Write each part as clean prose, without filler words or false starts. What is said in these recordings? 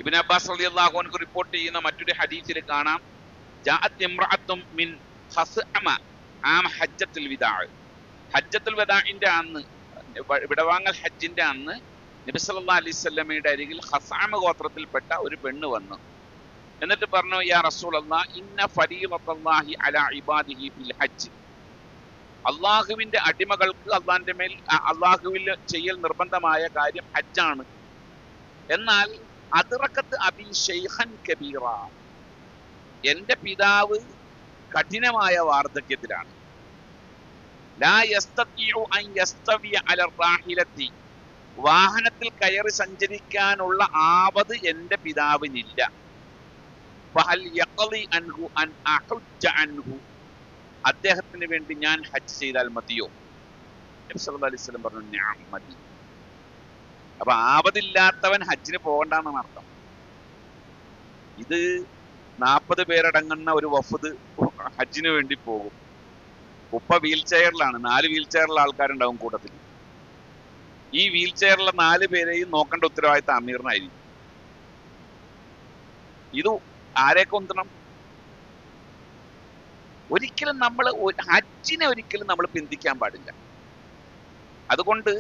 Ibn Abbas റളിയല്ലാഹു അൻഹു report ചെയ്യുന്ന മറ്റൊരു ഹദീസിൽ കാണാം, ജാഅത് ഇംറഅത്തും മിൻ ഖസ്അമ ആം ഹജ്ജത്തുൽ വിദാ, ഹജ്ജത്തുൽ വദാഇന്റെ അന്ന്, വിടവാങ്ങൽ ഹജ്ജിന്റെ അന്ന് നബി സല്ലല്ലാഹു അലൈഹി വസല്ലമയുടെ അരികിൽ ഖസ്അമ ഗോത്രത്തിൽപ്പെട്ട ഒരു പെണ്ണ് വന്നു. എന്നിട്ട് പറഞ്ഞു, യാ റസൂലല്ലാഹ്, ഇന്ന ഫരീളത്തല്ലാഹി അലാ ഇബാദിഹി ഫിൽ ഹജ്ജ്, അള്ളാഹുവിന്റെ അടിമകൾക്ക് അള്ളാന്റെ മേൽ അള്ളാഹുവിൽ ചെയ്യൽ നിർബന്ധമായ കാര്യം ഹജ്ജാണ്. എന്നാൽ അദ്റഖത്ത് അബി ശൈഖൻ കബീറ, എന്റെ പിതാവ് കഠിനമായ വാർദ്ധക്യത്തിലാണ്. ലാ യസ്തതിഉ അൻ യസ്തവിയ അല റാഹിലത്തി, വാഹനത്തിൽ കയറി സഞ്ചരിക്കാനുള്ള ആവത് എന്റെ പിതാവിനില്ല. ഫഹൽ യഖ്ളി അൻഹു അൻ അഹുജ്ജ അൻഹു, അദ്ദേഹത്തിന് വേണ്ടി ഞാൻ ഹജ്ജ് ചെയ്താൽ മതിയോ? നബി സല്ലല്ലാഹു അലൈഹി വസല്ലം പറഞ്ഞു, നഅം, മതി. അപ്പൊ ആവതില്ലാത്തവൻ ഹജ്ജിന് പോകണ്ടെന്നാണ് അർത്ഥം. ഇത് 40 പേരടങ്ങുന്ന ഒരു വഫദ് ഹജ്ജിന് വേണ്ടി പോകും. ഉപ്പ വീൽ ചെയറിലാണ്, 4 വീൽ ചെയറിലുള്ള ആൾക്കാരുണ്ടാവും കൂട്ടത്തിൽ. ഈ വീൽ ചെയറിലുള്ള 4 പേരെയും നോക്കേണ്ട ഉത്തരവാദിത്തം അമീറിനായിരിക്കും. ഇത് ആരെ കൊന്തണം? ഒരിക്കലും നമ്മൾ ഹജ്ജിനെ ഒരിക്കലും നമ്മൾ പിന്തിക്കാൻ പാടില്ല. അതുകൊണ്ട്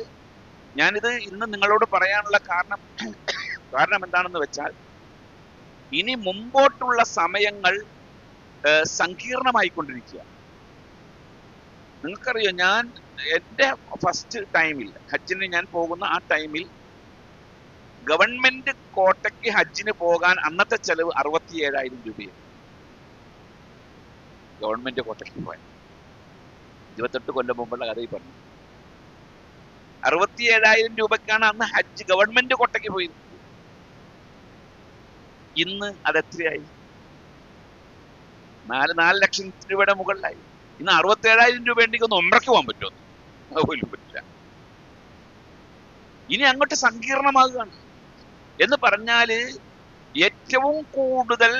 ഞാനിത് ഇന്ന് നിങ്ങളോട് പറയാനുള്ള കാരണം എന്താണെന്ന് വെച്ചാൽ, ഇനി മുമ്പോട്ടുള്ള സമയങ്ങൾ സങ്കീർണമായിക്കൊണ്ടിരിക്കുക. നിങ്ങൾക്കറിയോ, ഞാൻ എൻ്റെ ഫസ്റ്റ് ടൈമിൽ ഹജ്ജിന് ഞാൻ പോകുന്ന ആ ടൈമിൽ ഗവൺമെന്റ് കോട്ടയ്ക്ക് ഹജ്ജിന് പോകാൻ അന്നത്തെ ചെലവ് 67,000 രൂപയാണ്. ഗവൺമെന്റ് കോട്ടയ്ക്ക് പോയാൽ 28 കൊല്ലം മുമ്പുള്ള കഥയിൽ പറഞ്ഞു. 67,000 രൂപക്കാണ് അന്ന് ഹജ്ജ് ഗവൺമെന്റ് കോട്ടയ്ക്ക് പോയി. ഇന്ന് അതെത്രയായി? 4 ലക്ഷം രൂപയുടെ മുകളിലായി. ഇന്ന് 67,000 രൂപ ഉണ്ടെങ്കിൽ ഒന്ന് ഉംറയ്ക്ക് പോകാൻ പറ്റുമോ? അതുപോലും പറ്റില്ല. ഇനി അങ്ങോട്ട് സങ്കീർണമാകുകയാണ്. എന്ന് പറഞ്ഞാല് ഏറ്റവും കൂടുതൽ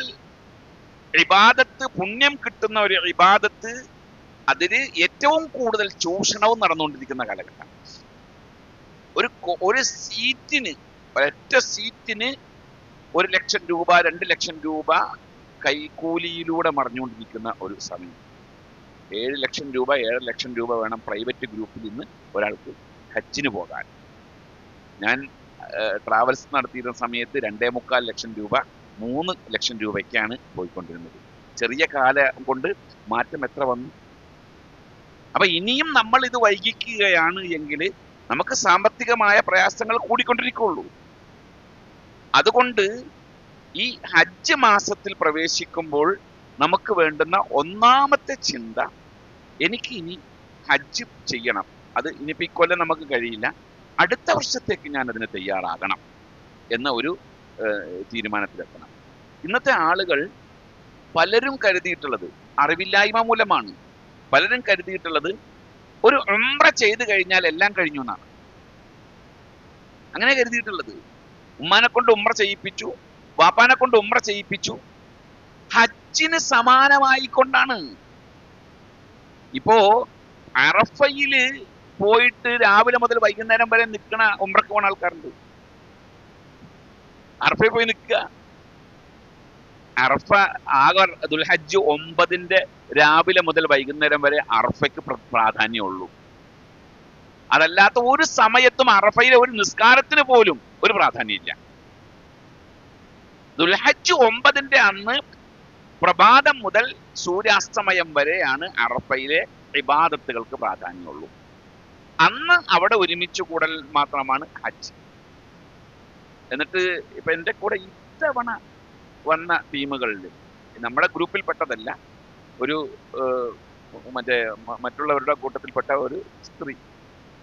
ഇബാദത്ത്, പുണ്യം കിട്ടുന്ന ഒരു ഇബാദത്ത്, അതിന് ഏറ്റവും കൂടുതൽ ചൂഷണവും നടന്നുകൊണ്ടിരിക്കുന്ന കാലഘട്ടം. ഒരു സീറ്റിന്, ഒരൊറ്റ സീറ്റിന് 1 ലക്ഷം രൂപ 2 ലക്ഷം രൂപ കൈക്കൂലിയിലൂടെ മറിഞ്ഞുകൊണ്ടിരിക്കുന്ന ഒരു സമയം. 7 ലക്ഷം രൂപ 7 ലക്ഷം രൂപ വേണം പ്രൈവറ്റ് ഗ്രൂപ്പിൽ നിന്ന് ഒരാൾക്ക് ഹജ്ജിന് പോകാൻ. ഞാൻ ട്രാവൽസ് നടത്തിയിരുന്ന സമയത്ത് 2.25 ലക്ഷം രൂപ 3 ലക്ഷം രൂപയ്ക്കാണ് പോയിക്കൊണ്ടിരുന്നത്. ചെറിയ കാലം കൊണ്ട് മാറ്റം എത്ര വന്നു. അപ്പൊ ഇനിയും നമ്മൾ ഇത് വൈകിക്കുകയാണ് എങ്കിൽ നമുക്ക് സാമ്പത്തികമായ പ്രയാസങ്ങൾ കൂടിക്കൊണ്ടിരിക്കുള്ളൂ. അതുകൊണ്ട് ഈ ഹജ്ജ് മാസത്തിൽ പ്രവേശിക്കുമ്പോൾ നമുക്ക് വേണ്ടുന്ന ഒന്നാമത്തെ ചിന്ത, എനിക്ക് ഇനി ഹജ്ജ് ചെയ്യണം. അത് ഇനിയിപ്പോൾ ഇക്കൊല്ലം നമുക്ക് കഴിയില്ല, അടുത്ത വർഷത്തേക്ക് ഞാൻ അതിന് തയ്യാറാകണം എന്ന ഒരു തീരുമാനത്തിലെത്തണം. ഇന്നത്തെ ആളുകൾ പലരും കരുതിയിട്ടുള്ളത്, അറിവില്ലായ്മ മൂലമാണ്, പലരും കരുതിയിട്ടുള്ളത് ഒരു ഉംറ ചെയ്ത് കഴിഞ്ഞാൽ എല്ലാം കഴിഞ്ഞു എന്നാണ്. അങ്ങനെ കരുതിയിട്ടുള്ളത്. ഉമ്മാനെ കൊണ്ട് ഉംറ ചെയ്യിപ്പിച്ചു, വാപ്പാനെ കൊണ്ട് ഉംറ ചെയ്യിപ്പിച്ചു. ഹജ്ജിന് സമാനമായിക്കൊണ്ടാണ്. ഇപ്പോ അറഫയില് പോയിട്ട് രാവിലെ മുതൽ വൈകുന്നേരം വരെ നിൽക്കണ ഉംറക്ക് പോണ ആൾക്കാരുണ്ട്. അറഫയിൽ പോയി നിൽക്കുക. അറഫ ആകെ ദുൽഹജ്ജ് 9 രാവിലെ മുതൽ വൈകുന്നേരം വരെ അറഫയ്ക്ക് പ്രാധാന്യമുള്ളൂ. അതല്ലാത്ത ഒരു സമയത്തും അറഫയിലെ ഒരു നിസ്കാരത്തിന് പോലും ഒരു പ്രാധാന്യമില്ല. ദുൽഹജ്ജ് 9 അന്ന് പ്രഭാതം മുതൽ സൂര്യാസ്തമയം വരെയാണ് അറഫയിലെ ഇബാദത്തുകൾക്ക് പ്രാധാന്യമുള്ളൂ. അന്ന് അവിടെ ഒരുമിച്ച് കൂടൽ മാത്രമാണ് ഹജ്ജ്. എന്നിട്ട് ഇപ്പൊ എൻ്റെ കൂടെ ഇത്തവണ വന്ന ടീമുകളിൽ നമ്മുടെ ഗ്രൂപ്പിൽപ്പെട്ടതല്ല, ഒരു മറ്റുള്ളവരുടെ കൂട്ടത്തിൽപ്പെട്ട ഒരു സ്ത്രീ,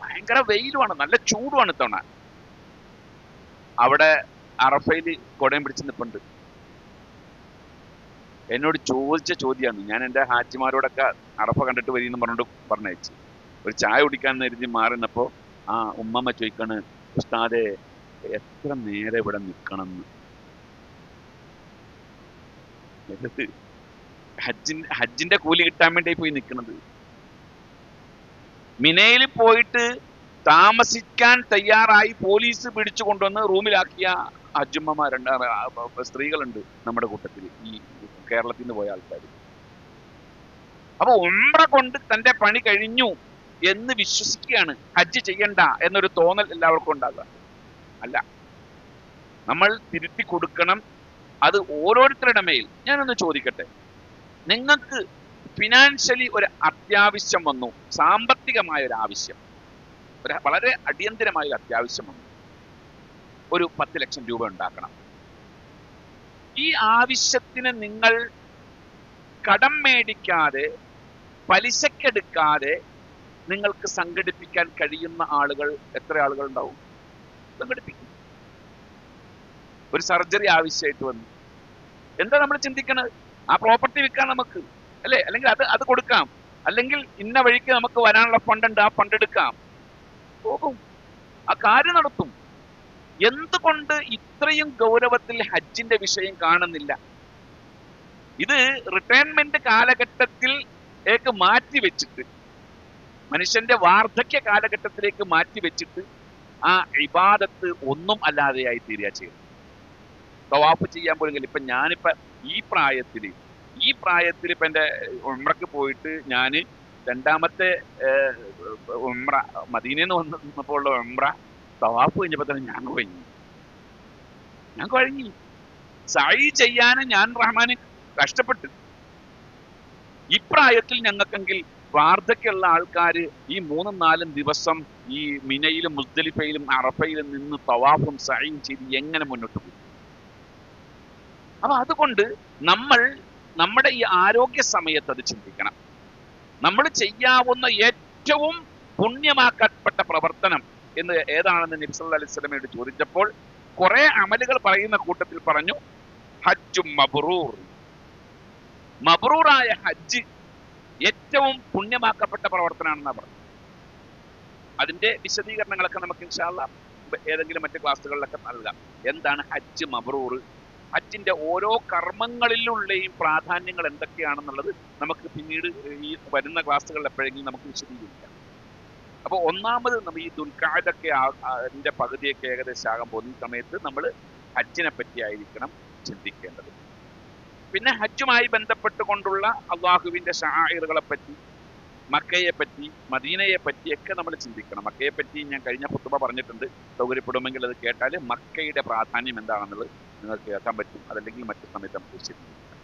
ഭയങ്കര വെയിലുമാണ്, നല്ല ചൂടുമാണ് ഇത്തവണ. അവിടെ അറഫയിൽ കൊടയും പിടിച്ച് നിൽപ്പുണ്ട്. എന്നോട് ചോദിച്ച ചോദ്യമാണ്. ഞാൻ എൻ്റെ ഹാജിമാരോടൊക്കെ അറഫ കണ്ടിട്ട് വരിയെന്ന് പറഞ്ഞിട്ട് പറഞ്ഞയച്ചു. ഒരു ചായ കുടിക്കാൻ കരുതി മാറുന്നപ്പോൾ ആ ഉമ്മമ്മ ചോദിക്കാണ്, ഉസ്താദെ എത്ര നേരം ഇവിടെ നിൽക്കണം എന്ന്. ഹജ്ജിന്റെ കൂലി കിട്ടാൻ വേണ്ടി പോയി നിൽക്കുന്നത്. മിനയിൽ പോയിട്ട് താമസിക്കാൻ തയ്യാറായി പോലീസ് പിടിച്ചു കൊണ്ടുവന്ന് റൂമിലാക്കിയ ഹജ്ജുമ്മമാരുണ്ട്, സ്ത്രീകളുണ്ട് നമ്മുടെ കൂട്ടത്തിൽ, ഈ കേരളത്തിൽ നിന്ന് പോയ ആൾക്കാർ. അപ്പൊ ഉംറ കൊണ്ട് തന്റെ പണി കഴിഞ്ഞു എന്ന് വിശ്വസിക്കുകയാണ്, ഹജ്ജ് ചെയ്യണ്ട എന്നൊരു തോന്നൽ എല്ലാവർക്കും ഉണ്ടാകുക. അല്ല, നമ്മൾ തിരുത്തി കൊടുക്കണം. അത് ഓരോരുത്തരുടെ മേൽ. ഞാനൊന്ന് ചോദിക്കട്ടെ, നിങ്ങൾക്ക് ഫിനാൻഷ്യലി ഒരു അത്യാവശ്യം വന്നു, സാമ്പത്തികമായ ഒരു ആവശ്യം, വളരെ അടിയന്തരമായ ഒരു അത്യാവശ്യം വന്നു, ഒരു 10 ലക്ഷം രൂപ ഉണ്ടാക്കണം. ഈ ആവശ്യത്തിന് നിങ്ങൾ കടം മേടിക്കാതെ, പലിശക്കെടുക്കാതെ നിങ്ങൾക്ക് സംഘടിപ്പിക്കാൻ കഴിയുന്ന ആളുകൾ എത്ര ആളുകൾ ഉണ്ടാവും? സംഘടിപ്പിക്കും. ഒരു സർജറി ആവശ്യമായിട്ട് വന്നു, എന്താ നമ്മൾ ചിന്തിക്കണത്? ആ പ്രോപ്പർട്ടി വിൽക്കാൻ നമുക്ക്, അല്ലേ? അല്ലെങ്കിൽ അത് കൊടുക്കാം, അല്ലെങ്കിൽ ഇന്ന വഴിക്ക് നമുക്ക് വരാനുള്ള ഫണ്ടുണ്ട്, ആ ഫണ്ട് എടുക്കാം, പോകും, ആ കാര്യം നടത്തും. എന്തുകൊണ്ട് ഇത്രയും ഗൗരവത്തിൽ ഹജ്ജിന്റെ വിഷയം കാണുന്നില്ല? ഇത് റിട്ടയർമെന്റ് കാലഘട്ടത്തിലേക്ക് മാറ്റി വെച്ചിട്ട്, മനുഷ്യന്റെ വാർദ്ധക്യ കാലഘട്ടത്തിലേക്ക് മാറ്റി വെച്ചിട്ട് ആ ഇബാദത്ത് ഒന്നും അല്ലാതെയായി തീരുക ചെയ്യും. തവാഫ് ചെയ്യാൻ പോലും കഴിയില്ല. ഇപ്പൊ ഞാനിപ്പോ ഈ പ്രായത്തിൽ ഇപ്പൊ എന്റെ ഉംറക്ക് പോയിട്ട് ഞാൻ രണ്ടാമത്തെ ഉംറ മദീനയിൽ നിന്ന് വന്നപ്പോൾ ഉള്ള ഉംറ തവാഫ് കഴിഞ്ഞപ്പോ തന്നെ ഞാൻ കുഴങ്ങി. സഅയ് ചെയ്യാനും ഞാൻ റഹ്മാന് കഷ്ടപ്പെട്ടു. ഇപ്രായത്തിൽ ഞങ്ങൾക്കെങ്കിൽ വാർദ്ധക്യമുള്ള ആൾക്കാർ ഈ 3-4 ദിവസം ഈ മിനയിലും മുസ്ദലിഫയിലും അറഫയിലും നിന്ന് തവാഫും സഅയും ചെയ്ത് എങ്ങനെ മുന്നോട്ട് പോകും? അപ്പൊ അതുകൊണ്ട് നമ്മൾ നമ്മുടെ ഈ ആരോഗ്യ സമയത്ത് അത് ചിന്തിക്കണം. നമ്മൾ ചെയ്യാവുന്ന ഏറ്റവും പുണ്യമാക്കപ്പെട്ട പ്രവർത്തനം എന്ന് ഏതാണെന്ന് നബി സല്ലല്ലാഹു അലൈഹി വസല്ലമയോട് ചോദിച്ചപ്പോൾ കുറെ അമലുകൾ പറയുന്ന കൂട്ടത്തിൽ പറഞ്ഞു ഹജ്ജും മബ്റൂർ. മബ്റൂറായ ഹജ്ജ് ഏറ്റവും പുണ്യമാക്കപ്പെട്ട പ്രവർത്തനമാണെന്നാണ് പറഞ്ഞത്. അതിന്റെ വിശദീകരണങ്ങളൊക്കെ നമുക്ക് ഇൻഷാ അല്ലാഹ് ഏതെങ്കിലും മറ്റു ക്ലാസ്സുകളിലൊക്കെ നൽകാം. എന്താണ് ഹജ്ജ് മബ്റൂർ? ഹജ്ജിന്റെ ഓരോ കർമ്മങ്ങളിലുള്ളയും പ്രാധാന്യങ്ങൾ എന്തൊക്കെയാണെന്നുള്ളത് നമുക്ക് പിന്നീട് ഈ വരുന്ന ക്ലാസ്സുകളിൽ എപ്പോഴെങ്കിലും നമുക്ക് വിശദീകരിക്കാം. അപ്പൊ ഒന്നാമത് നമ്മൾ ഈ ദുൽഖഅദൊക്കെ അതിന്റെ പകുതിയൊക്കെ ഏകദേശം ആകാൻ പോകുന്ന സമയത്ത് നമ്മൾ ഹജ്ജിനെ പറ്റി ആയിരിക്കണം ചിന്തിക്കേണ്ടത്. പിന്നെ ഹജ്ജുമായി ബന്ധപ്പെട്ടുകൊണ്ടുള്ള അള്ളാഹുവിന്റെ ശആഇറുകളെ പറ്റി, മക്കയെ പറ്റി, മദീനയെ പറ്റിയൊക്കെ നമ്മൾ ചിന്തിക്കണം. മക്കയെ പറ്റി ഞാൻ കഴിഞ്ഞ ഖുതുബ പറഞ്ഞിട്ടുണ്ട്, സൗകര്യപ്പെടുമെങ്കിൽ അത് കേട്ടാൽ മക്കയുടെ പ്രാധാന്യം എന്താണെന്നുള്ളത് നിങ്ങൾക്ക് കേൾക്കാൻ പറ്റും. അതല്ലെങ്കിൽ മറ്റു സമയത്ത് നമുക്ക് വിശദീകരിക്കാം.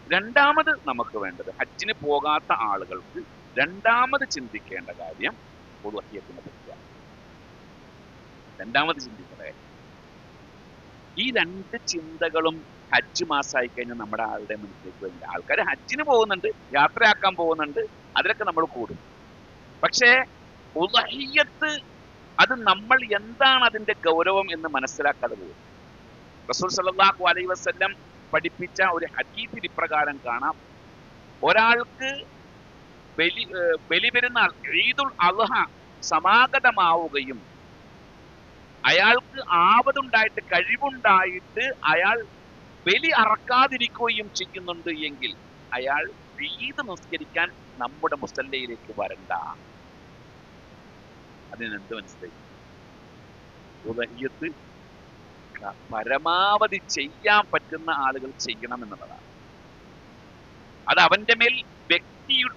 രണ്ടാമത് നമുക്ക് വേണ്ടത്, ഹജ്ജിന് പോകാത്ത ആളുകൾക്ക് രണ്ടാമത് ചിന്തിക്കേണ്ട കാര്യം ഉദ്ഹിയ്യത്തിനെ പറ്റിയാണ്. രണ്ടാമത് ചിന്തിക്കേണ്ട കാര്യം, ഈ രണ്ട് ചിന്തകളും ഹജ്ജ് മാസമായി കഴിഞ്ഞാൽ നമ്മുടെ ആളുടെ മുന്നിലേക്ക് വരുന്നുണ്ട്. ആൾക്കാർ ഹജ്ജിന് പോകുന്നുണ്ട്, യാത്രയാക്കാൻ പോകുന്നുണ്ട്, അതിലൊക്കെ നമ്മൾ കൂടും. പക്ഷേ ഉദ്ഹിയ്യത്ത് അത് നമ്മൾ എന്താണ് അതിന്റെ ഗൗരവം എന്ന് മനസ്സിലാക്കാതെ പോകും. റസൂൽ സല്ലല്ലാഹു അലൈഹി വസല്ലം പഠിപ്പിച്ച ഒരു ഹദീസിൽ ഇപ്രകാരം കാണാം, ഒരാൾക്ക് ബലിപെരുന്നാൾ ഈദുൽ അദ്ഹ സമാഗതമാവുകയും അയാൾക്ക് ആവതുണ്ടായിട്ട് കഴിവുണ്ടായിട്ട് അയാൾ ബലി അറക്കാതിരിക്കുകയും ചെയ്യുന്നുണ്ട് എങ്കിൽ അയാൾ ഈദ് നിസ്കരിക്കാൻ നമ്മുടെ മുസല്ലയിലേക്ക് വരണ്ട. അതിനെന്ത് മനസ്സിലായി? ഉദ്ഹിയ്യത്ത് പരമാവധി ചെയ്യാൻ പറ്റുന്ന ആളുകൾ ചെയ്യണം എന്നുള്ളതാണ്. അത് അവന്റെ മേൽ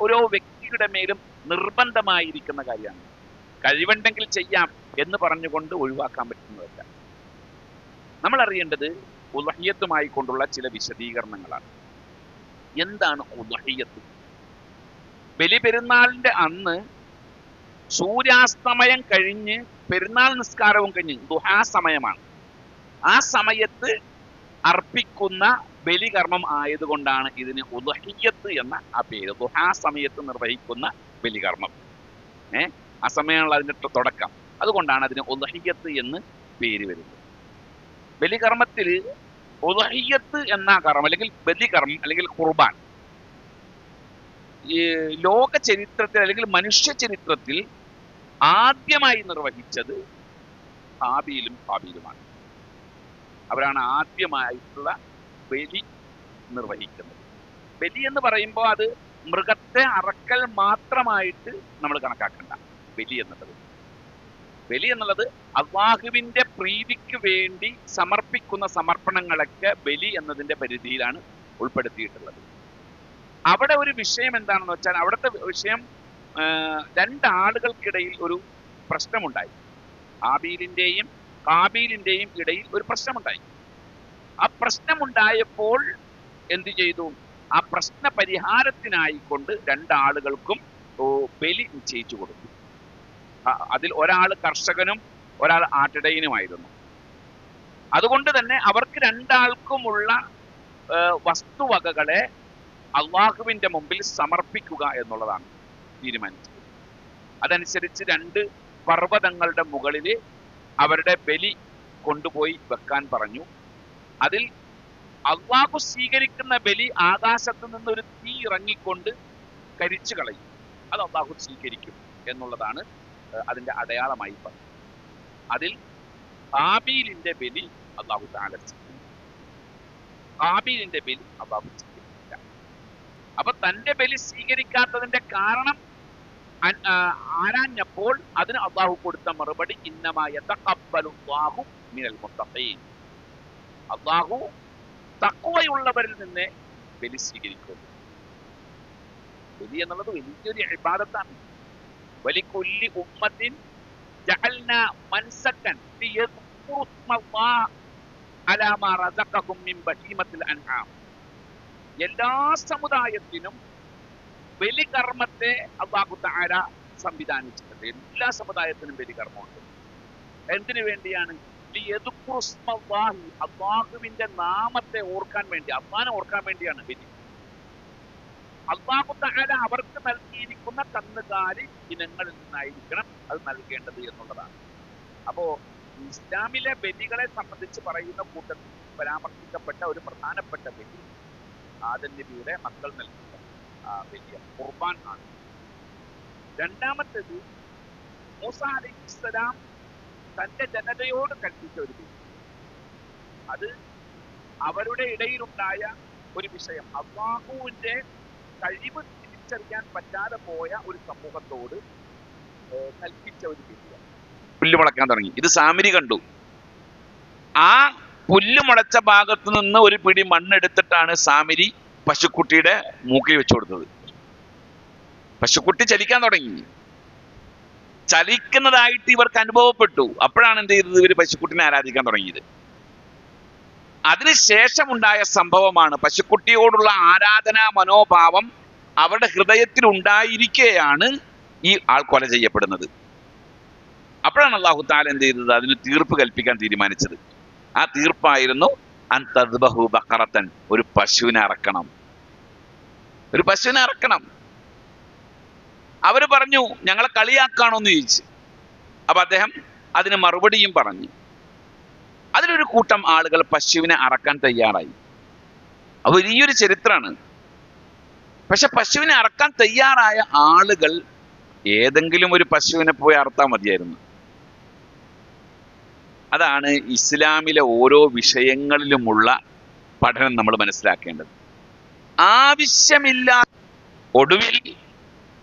ഓരോ വ്യക്തിയുടെ മേലും നിർബന്ധമായിരിക്കുന്ന കാര്യമാണ്. കഴിവുണ്ടെങ്കിൽ ചെയ്യാം എന്ന് പറഞ്ഞുകൊണ്ട് ഒഴിവാക്കാൻ പറ്റുന്നതല്ല. നമ്മൾ അറിയേണ്ടത് ഉദ്ഹിയ്യത്തുമായി കൊണ്ടുള്ള ചില വിശദീകരണങ്ങളാണ്. എന്താണ് ഉദ്ഹിയ്യത്ത്? ബലിപെരുന്നാളിന്റെ അന്ന് സൂര്യാസ്തമയം കഴിഞ്ഞ് പെരുന്നാൾ നിസ്കാരവും കഴിഞ്ഞ് ദുഹാ സമയമാണ്. ആ സമയത്ത് അർപ്പിക്കുന്ന ബലികർമ്മം ആയതുകൊണ്ടാണ് ഇതിന് ഉദ്ഹിയ്യത്ത് എന്ന ആ പേര്. ദുഹാ സമയത്ത് നിർവഹിക്കുന്ന ബലികർമ്മം, ആ സമയമുള്ള അതിന്റെ തുടക്കം. അതുകൊണ്ടാണ് അതിന് ഉദ്ഹിയ്യത്ത് എന്ന് പേര് വരുന്നത്. ബലികർമ്മത്തിൽ ഉദ്ഹിയ്യത്ത് എന്ന കർമ്മം അല്ലെങ്കിൽ ബലികർമ്മം അല്ലെങ്കിൽ ഖുർബാൻ ഈ ലോക ചരിത്രത്തിൽ അല്ലെങ്കിൽ മനുഷ്യ ചരിത്രത്തിൽ ആദ്യമായി നിർവഹിച്ചത് ഹാബീലും ഹാബീലുമാണ്. അവരാണ് ആദ്യമായിട്ടുള്ള ബലി നിർവഹിക്കുന്നത്. ബലി എന്ന് പറയുമ്പോൾ അത് മൃഗത്തെ അറക്കൽ മാത്രമായിട്ട് നമ്മൾ കണക്കാക്കണ്ട. ബലി എന്നുള്ളത് ബലി എന്നുള്ളത് അള്ളാഹുവിന്റെ പ്രീതിക്ക് വേണ്ടി സമർപ്പിക്കുന്ന സമർപ്പണങ്ങളൊക്കെ ബലി എന്നതിന്റെ പരിധിയിലാണ് ഉൾപ്പെടുത്തിയിട്ടുള്ളത്. അവിടെ ഒരു വിഷയം എന്താണെന്ന് വെച്ചാൽ, അവിടുത്തെ വിഷയം രണ്ടാളുകൾക്കിടയിൽ ഒരു പ്രശ്നമുണ്ടായി. ഹാബീലിന്റെയും കാബീലിന്റെയും ഇടയിൽ ഒരു പ്രശ്നമുണ്ടായി. ആ പ്രശ്നമുണ്ടായപ്പോൾ എന്തു ചെയ്തു? ആ പ്രശ്ന പരിഹാരത്തിനായിക്കൊണ്ട് രണ്ടാളുകൾക്കും ബലി നിശ്ചയിച്ചു കൊടുത്തു. അതിൽ ഒരാൾ കർഷകനും ഒരാൾ ആട്ടിടയനുമായിരുന്നു. അതുകൊണ്ട് തന്നെ അവർക്ക് രണ്ടാൾക്കുമുള്ള വസ്തുവകകളെ അള്ളാഹുവിന്റെ മുമ്പിൽ സമർപ്പിക്കുക എന്നുള്ളതാണ് തീരുമാനിച്ചത്. അതനുസരിച്ച് 2 പർവ്വതങ്ങളുടെ മുകളിൽ അവരുടെ ബലി കൊണ്ടുപോയി വെക്കാൻ പറഞ്ഞു. അതിൽ അള്ളാഹു സ്വീകരിക്കുന്ന ബലി ആകാശത്ത് നിന്ന് ഒരു തീ ഇറങ്ങിക്കൊണ്ട് കരിച്ചു കളയും. അത് അള്ളാഹു സ്വീകരിക്കും എന്നുള്ളതാണ് അതിന്റെ അടയാളമായി പറഞ്ഞത്. അതിൽ ഹാബീലിന്റെ ബലി അള്ളാഹു തആല സ്വീകരിക്കും, ഹാബീലിന്റെ ബലി അള്ളാഹു സ്വീകരിക്കില്ല. അപ്പൊ തന്റെ ബലി സ്വീകരിക്കാത്തതിന്റെ കാരണം ആരാഞ്ഞപ്പോൾ അതിന് അള്ളാഹു കൊടുത്ത മറുപടി ഇന്നമാ യതഖബ്ബലുല്ലാഹു മിനൽ മുത്തഖീൻ. അള്ളാഹു തഖ്വയുള്ളവരിൽ നിന്ന് ബലി സ്വീകരിക്കുന്നു. ബലി എന്നുള്ളത് വലിയൊരു ഇബാദത്താണ്. വലികുല്ലി ഉമ്മത്തിൻ ജഅൽനാ മൻസകൻ ലിയദ്കുറു ഇസ്മല്ലാഹ അലാ മാ റസഖഹും മിൻ ബഹീമത്തിൽ അൻആം. എല്ലാ സമുദായത്തിനും ബലികർമ്മത്തെ അല്ലാഹു തആല സംവിധാനിച്ചിട്ടുണ്ട്. എല്ലാ സമുദായത്തിനും ബലികർമ്മമുണ്ട്. എന്തിനു വേണ്ടിയാണ്? ലിയദ്കുറു ഇസ്മല്ലാഹി, അല്ലാഹുവിന്റെ നാമത്തെ ഓർക്കാൻ വേണ്ടി, അല്ലാഹനെ ഓർക്കാൻ വേണ്ടിയാണ് ബലി. അല്ലാഹു തആല അവർക്ക് നൽകിയിരിക്കുന്ന കന്നുകാലി ഇനങ്ങളിൽ നിന്നായിരിക്കണം അത് നൽകേണ്ടത് എന്നുള്ളതാണ്. അപ്പോ ഇസ്ലാമിലെ ബലികളെ സംബന്ധിച്ച് പറയുന്ന കൂട്ടത്തിൽ പരാമർശിക്കപ്പെട്ട ഒരു പ്രധാനപ്പെട്ട ബലി ആദം നബിയുടെ മക്കൾ നൽകിയ ബലിയ ഖുർബാൻ ആണ്. രണ്ടാമത്തേത് മൂസാ അലൈഹിസ്സലാം തന്റെ ജനതയോട് കൽപ്പിച്ച ഒരു ബലി. അത് അവരുടെ ഇടയിലുണ്ടായ ഒരു വിഷയം, അല്ലാഹുവിന്റെ കഴിവ് തിരിച്ചറിയാൻ പറ്റാതെ പോയ ഒരു സമൂഹത്തോട് കൽപ്പിച്ച ഒരു ബലിയാണ്. പുല്ല് മുളക്കാൻ തുടങ്ങി. ഇത് സാമിരി കണ്ടു. ആ പുല്ല് മുളച്ച ഭാഗത്ത് നിന്ന് ഒരു പിടി മണ്ണെടുത്തിട്ടാണ് സാമിരി പശുക്കുട്ടിയുടെ മൂക്കിൽ വെച്ചു കൊടുത്തത്. പശുക്കുട്ടി ചലിക്കാൻ തുടങ്ങി. ചലിക്കുന്നതായിട്ട് ഇവർക്ക് അനുഭവപ്പെട്ടു. അപ്പോഴാണ് എന്ത് ചെയ്തത്? ഇവർ പശുക്കുട്ടിനെ ആരാധിക്കാൻ തുടങ്ങിയത്. അതിനുശേഷമുണ്ടായ സംഭവമാണ് പശുക്കുട്ടിയോടുള്ള ആരാധനാ മനോഭാവം അവരുടെ ഹൃദയത്തിൽ ഉണ്ടായിരിക്കെയാണ് ഈ ആൾ കൊല ചെയ്യപ്പെടുന്നത്. അപ്പോഴാണ് അല്ലാഹു തആല എന്ത് ചെയ്തത്? അതിന് തീർപ്പ് കൽപ്പിക്കാൻ തീരുമാനിച്ചത്. ആ തീർപ്പായിരുന്നു അൻ തദ്ബഹു ബഖറത്തൻ, ഒരു പശുവിനെ അറക്കണം, ഒരു പശുവിനെ അറക്കണം. അവര് പറഞ്ഞു ഞങ്ങളെ കളിയാക്കാണോന്ന് ചോദിച്ചു. അപ്പൊ അദ്ദേഹം അതിന് മറുപടിയും പറഞ്ഞു. അതിലൊരു കൂട്ടം ആളുകൾ പശുവിനെ അറക്കാൻ തയ്യാറായി. അത് വലിയൊരു ചരിത്രമാണ്. പക്ഷെ പശുവിനെ അറക്കാൻ തയ്യാറായ ആളുകൾ ഏതെങ്കിലും ഒരു പശുവിനെ പോയി അറുത്താൽ മതിയായിരുന്നു. അതാണ് ഇസ്ലാമിലെ ഓരോ വിഷയങ്ങളിലുമുള്ള പഠനം നമ്മൾ മനസ്സിലാക്കേണ്ടത്. ആവശ്യമില്ല. ഒടുവിൽ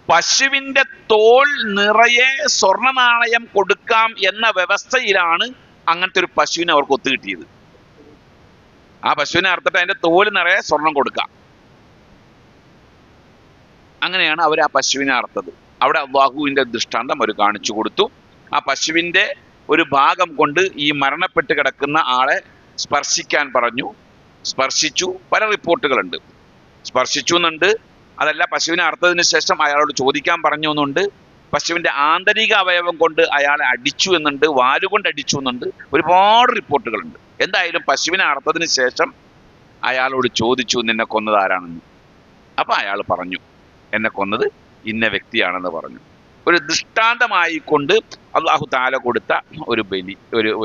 പശുവിന്റെ തോൽ നിറയെ സ്വർണ്ണ നാണയം കൊടുക്കാം എന്ന വ്യവസ്ഥയിലാണ് അങ്ങനത്തെ ഒരു പശുവിനെ അവർക്ക് ഒത്തുകിട്ടിയത്. ആ പശുവിനെ അറുത്തിട്ട് അതിന്റെ തോല് നിറയെ സ്വർണം കൊടുക്കാം. അങ്ങനെയാണ് അവർ ആ പശുവിനെ അറുത്തത്. അവിടെ അല്ലാഹുവിന്റെ ദൃഷ്ടാന്തം അവർ കാണിച്ചു കൊടുത്തു. ആ പശുവിന്റെ ഒരു ഭാഗം കൊണ്ട് ഈ മരണപ്പെട്ട് കിടക്കുന്ന ആളെ സ്പർശിക്കാൻ പറഞ്ഞു. സ്പർശിച്ചു. പല റിപ്പോർട്ടുകളുണ്ട്. സ്പർശിച്ചു എന്നുണ്ട്. അതല്ല, പശുവിനെ അറുത്തതിന് ശേഷം അയാളോട് ചോദിക്കാൻ പറഞ്ഞു എന്നുണ്ട്. പശുവിന്റെ ആന്തരിക അവയവം കൊണ്ട് അയാളെ അടിച്ചു എന്നുണ്ട്. വാലുകൊണ്ട് അടിച്ചു എന്നുണ്ട്. ഒരുപാട് റിപ്പോർട്ടുകളുണ്ട്. എന്തായാലും പശുവിനെ അറുത്തതിന് ശേഷം അയാളോട് ചോദിച്ചു നിന്നെ കൊന്നത് ആരാണെന്ന്. അപ്പൊ അയാൾ പറഞ്ഞു എന്നെ കൊന്നത് ഇന്ന വ്യക്തിയാണെന്ന് പറഞ്ഞു. ഒരു ദൃഷ്ടാന്തമായി കൊണ്ട് അല്ലാഹു തആല കൊടുത്ത ഒരു ബലി,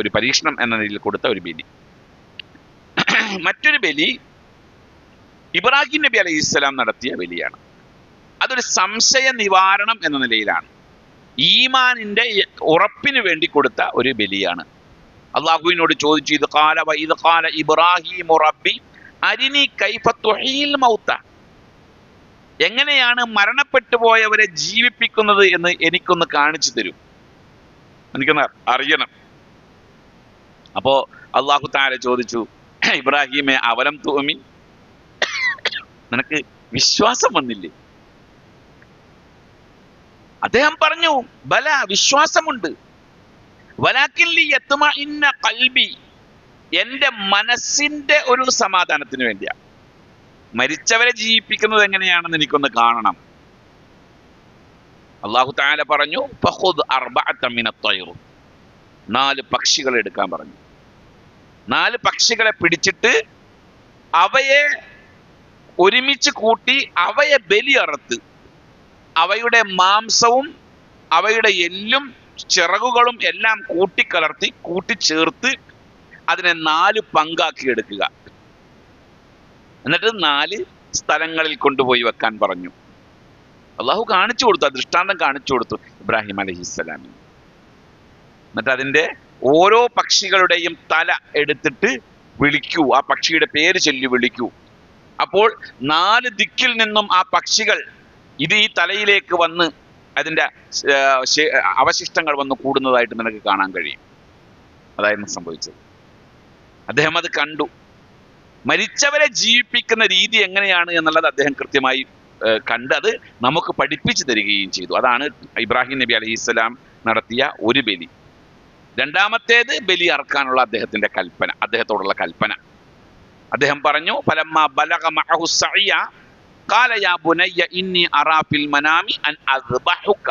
ഒരു പരീക്ഷണം എന്ന നിലയിൽ കൊടുത്ത ഒരു ബലി. മറ്റൊരു ബലി ഇബ്രാഹിം നബി അലൈഹിസ്സലാം നടത്തിയ ബലിയാണ്. അതൊരു സംശയ നിവാരണം എന്ന നിലയിലാണ്. ഈമാനിന്റെ ഉറപ്പിന് വേണ്ടി കൊടുത്ത ഒരു ബലിയാണ്. അള്ളാഹുവിനോട് ചോദിച്ചു, ഇത് ഖാല ഇബ്രാഹിം റബ്ബി അരിനി കൈഫ തുഹീൽ മൗത, എങ്ങനെയാണ് മരണപ്പെട്ടു പോയവരെ ജീവിപ്പിക്കുന്നത് എന്ന് എനിക്കൊന്ന് കാണിച്ചു തരൂ. എനിക്കൊന്ന് അറിയണം. അപ്പോ അള്ളാഹു തആല ചോദിച്ചു, ഇബ്രാഹിമെ അവലം തുഅ്മിൻ, നിനക്ക് വിശ്വാസം വന്നില്ലേ? അദ്ദേഹം പറഞ്ഞു, ബല, വിശ്വാസമുണ്ട്. വലാകിൻ ലിയത്മഇന്ന ഖൽബി, എന്റെ മനസ്സിന്റെ ഒരു സമാധാനത്തിന് വേണ്ടിയാ. മരിച്ചവരെ ജീവിപ്പിക്കുന്നത് എങ്ങനെയാണെന്ന് എനിക്കൊന്ന് കാണണം. അള്ളാഹു തആല പറഞ്ഞു, ഫഖുദ് അർബഅത മിനത് തയ്ർ, 4 പക്ഷികളെ എടുക്കാൻ പറഞ്ഞു. 4 പക്ഷികളെ പിടിച്ചിട്ട് അവയെ ഒരുമിച്ച് കൂട്ടി അവയെ ബലിയറുത്ത് അവയുടെ മാംസവും അവയുടെ എല്ലും ചിറകുകളും എല്ലാം കൂട്ടിക്കലർത്തി കൂട്ടിച്ചേർത്ത് അതിനെ 4 പങ്കാക്കി എടുക്കുക. എന്നിട്ട് 4 സ്ഥലങ്ങളിൽ കൊണ്ടുപോയി വെക്കാൻ പറഞ്ഞു. അള്ളാഹു കാണിച്ചു കൊടുത്തു, ദൃഷ്ടാന്തം കാണിച്ചു കൊടുത്തു ഇബ്രാഹിം അലൈഹിസ്സലാമിന്. എന്നിട്ട് അതിന്റെ ഓരോ പക്ഷികളുടെയും തല എടുത്തിട്ട് വിളിക്കൂ, ആ പക്ഷിയുടെ പേര് ചൊല്ലി വിളിക്കൂ. അപ്പോൾ 4 ദിക്കിൽ നിന്നും ആ പക്ഷികൾ ഇത് ഈ തലയിലേക്ക് വന്ന് അതിന്റെ അവശിഷ്ടങ്ങൾ വന്ന് കൂടുന്നതായിട്ട് നിനക്ക് കാണാൻ കഴിയും. അതായിരുന്നു സംഭവിച്ചത്. അദ്ദേഹം അത് കണ്ടു. മരിച്ചവരെ ജീവിപ്പിക്കുന്ന രീതി എങ്ങനെയാണ് എന്നുള്ളത് അദ്ദേഹം കൃത്യമായി കണ്ട് അത് നമുക്ക് പഠിപ്പിച്ചു തരികയും ചെയ്തു. അതാണ് ഇബ്രാഹിം നബി അലൈഹിസ്സലാം നടത്തിയ ഒരു ബലി. രണ്ടാമത്തേത് ബലി അറക്കാനുള്ള അദ്ദേഹത്തിന്റെ കൽപ്പന, അദ്ദേഹത്തോടുള്ള കൽപ്പന. അദ്ദേഹം പറഞ്ഞു, ഫലമ്മ ബലഗ മഅഹു സഅയ ഖാല യാ ബുനയ്യ ഇന്നി അറാ ഫിൽ മനാമി അൻ അസ്ബഹുക.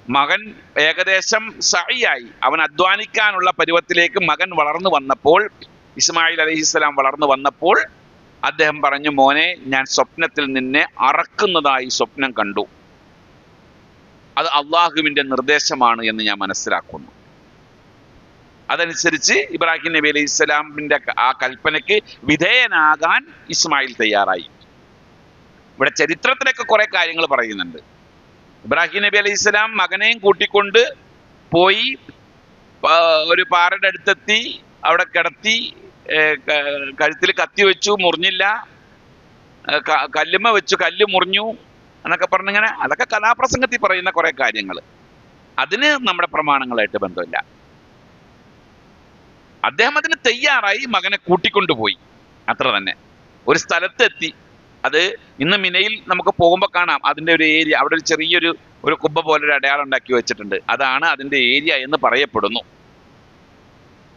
മകൻ ഏകദേശം സഅയായി, അവൻ അധ്വാനിക്കാനുള്ള പരുവത്തിലേക്ക് മകൻ വളർന്നു വന്നപ്പോൾ, ഇസ്മായിൽ അലൈഹിസ്സലാം വളർന്നു വന്നപ്പോൾ അദ്ദേഹം പറഞ്ഞു, മോനെ, ഞാൻ സ്വപ്നത്തിൽ നിന്നെ അറക്കുന്നതായി സ്വപ്നം കണ്ടു. അത് അള്ളാഹുവിന്റെ നിർദ്ദേശമാണ് എന്ന് ഞാൻ മനസ്സിലാക്കുന്നു. അതനുസരിച്ച് ഇബ്രാഹിം നബി അലൈഹി സ്വലാമിന്റെ ആ കൽപ്പനയ്ക്ക് വിധേയനാകാൻ ഇസ്മായിൽ തയ്യാറായി. ഇവിടെ ചരിത്രത്തിലൊക്കെ കുറെ കാര്യങ്ങൾ പറയുന്നുണ്ട്. ഇബ്രാഹിം നബി അലൈഹി സ്വലാം മകനെയും കൂട്ടിക്കൊണ്ട് പോയി ഒരു പാറയുടെ അടുത്തെത്തി, അവിടെ കിടത്തി, കഴുത്തിൽ കത്തി വെച്ചു, മുറിഞ്ഞില്ല. കല്ലുമ്മ വെച്ചു, കല്ല് മുറിഞ്ഞു എന്നൊക്കെ പറഞ്ഞിങ്ങനെ, അതൊക്കെ കഥാപ്രസംഗത്തിൽ പറയുന്ന കുറെ കാര്യങ്ങൾ. അതിന് നമ്മുടെ പ്രമാണങ്ങളായിട്ട് ബന്ധമില്ല. അദ്ദേഹം അതിന് തയ്യാറായി, മകനെ കൂട്ടിക്കൊണ്ടുപോയി. അത്ര തന്നെ. ഒരു സ്ഥലത്തെത്തി. അത് ഇന്ന് മിനയിൽ നമുക്ക് പോകുമ്പോൾ കാണാം. അതിന്റെ ഒരു ഏരിയ, അവിടെ ഒരു ചെറിയൊരു കുബ്ബ പോലെ ഒരു അടയാളം ഉണ്ടാക്കി വെച്ചിട്ടുണ്ട്. അതാണ് അതിന്റെ ഏരിയ എന്ന് പറയപ്പെടുന്നു.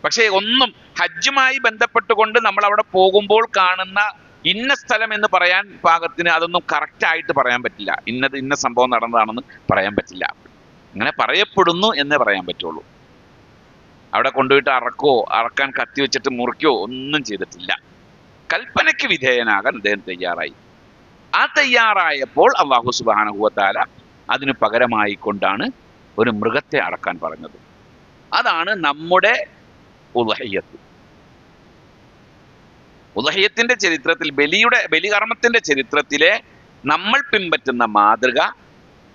പക്ഷേ ഒന്നും ഹജ്ജുമായി ബന്ധപ്പെട്ടുകൊണ്ട് നമ്മൾ അവിടെ പോകുമ്പോൾ കാണുന്ന ഇന്ന സ്ഥലം എന്ന് പറയാൻ പാകത്തിന് അതൊന്നും കറക്റ്റ് ആയിട്ട് പറയാൻ പറ്റില്ല. ഇന്ന സംഭവം നടന്നതാണെന്ന് പറയാൻ പറ്റില്ല. അങ്ങനെ പറയപ്പെടുന്നു എന്നേ പറയാൻ പറ്റുള്ളൂ. അവിടെ കൊണ്ടുപോയിട്ട് അറക്കാൻ കത്തി വെച്ചിട്ട് മുറിക്കോ ഒന്നും ചെയ്തിട്ടില്ല. കൽപ്പനയ്ക്ക് വിധേയനാകാൻ അദ്ദേഹം തയ്യാറായി. ആ തയ്യാറായപ്പോൾ അല്ലാഹു സുബ്ഹാനഹു വ തആല അതിന് പകരമായി കൊണ്ടാണ് ഒരു മൃഗത്തെ അറക്കാൻ പറഞ്ഞത്. അതാണ് നമ്മുടെ ഉദ്ഹിയ്യത്ത്. ഉദ്ഹിയ്യത്തിന്റെ ചരിത്രത്തിൽ, ബലികർമ്മത്തിന്റെ ചരിത്രത്തിലെ നമ്മൾ പിൻപറ്റുന്ന മാതൃക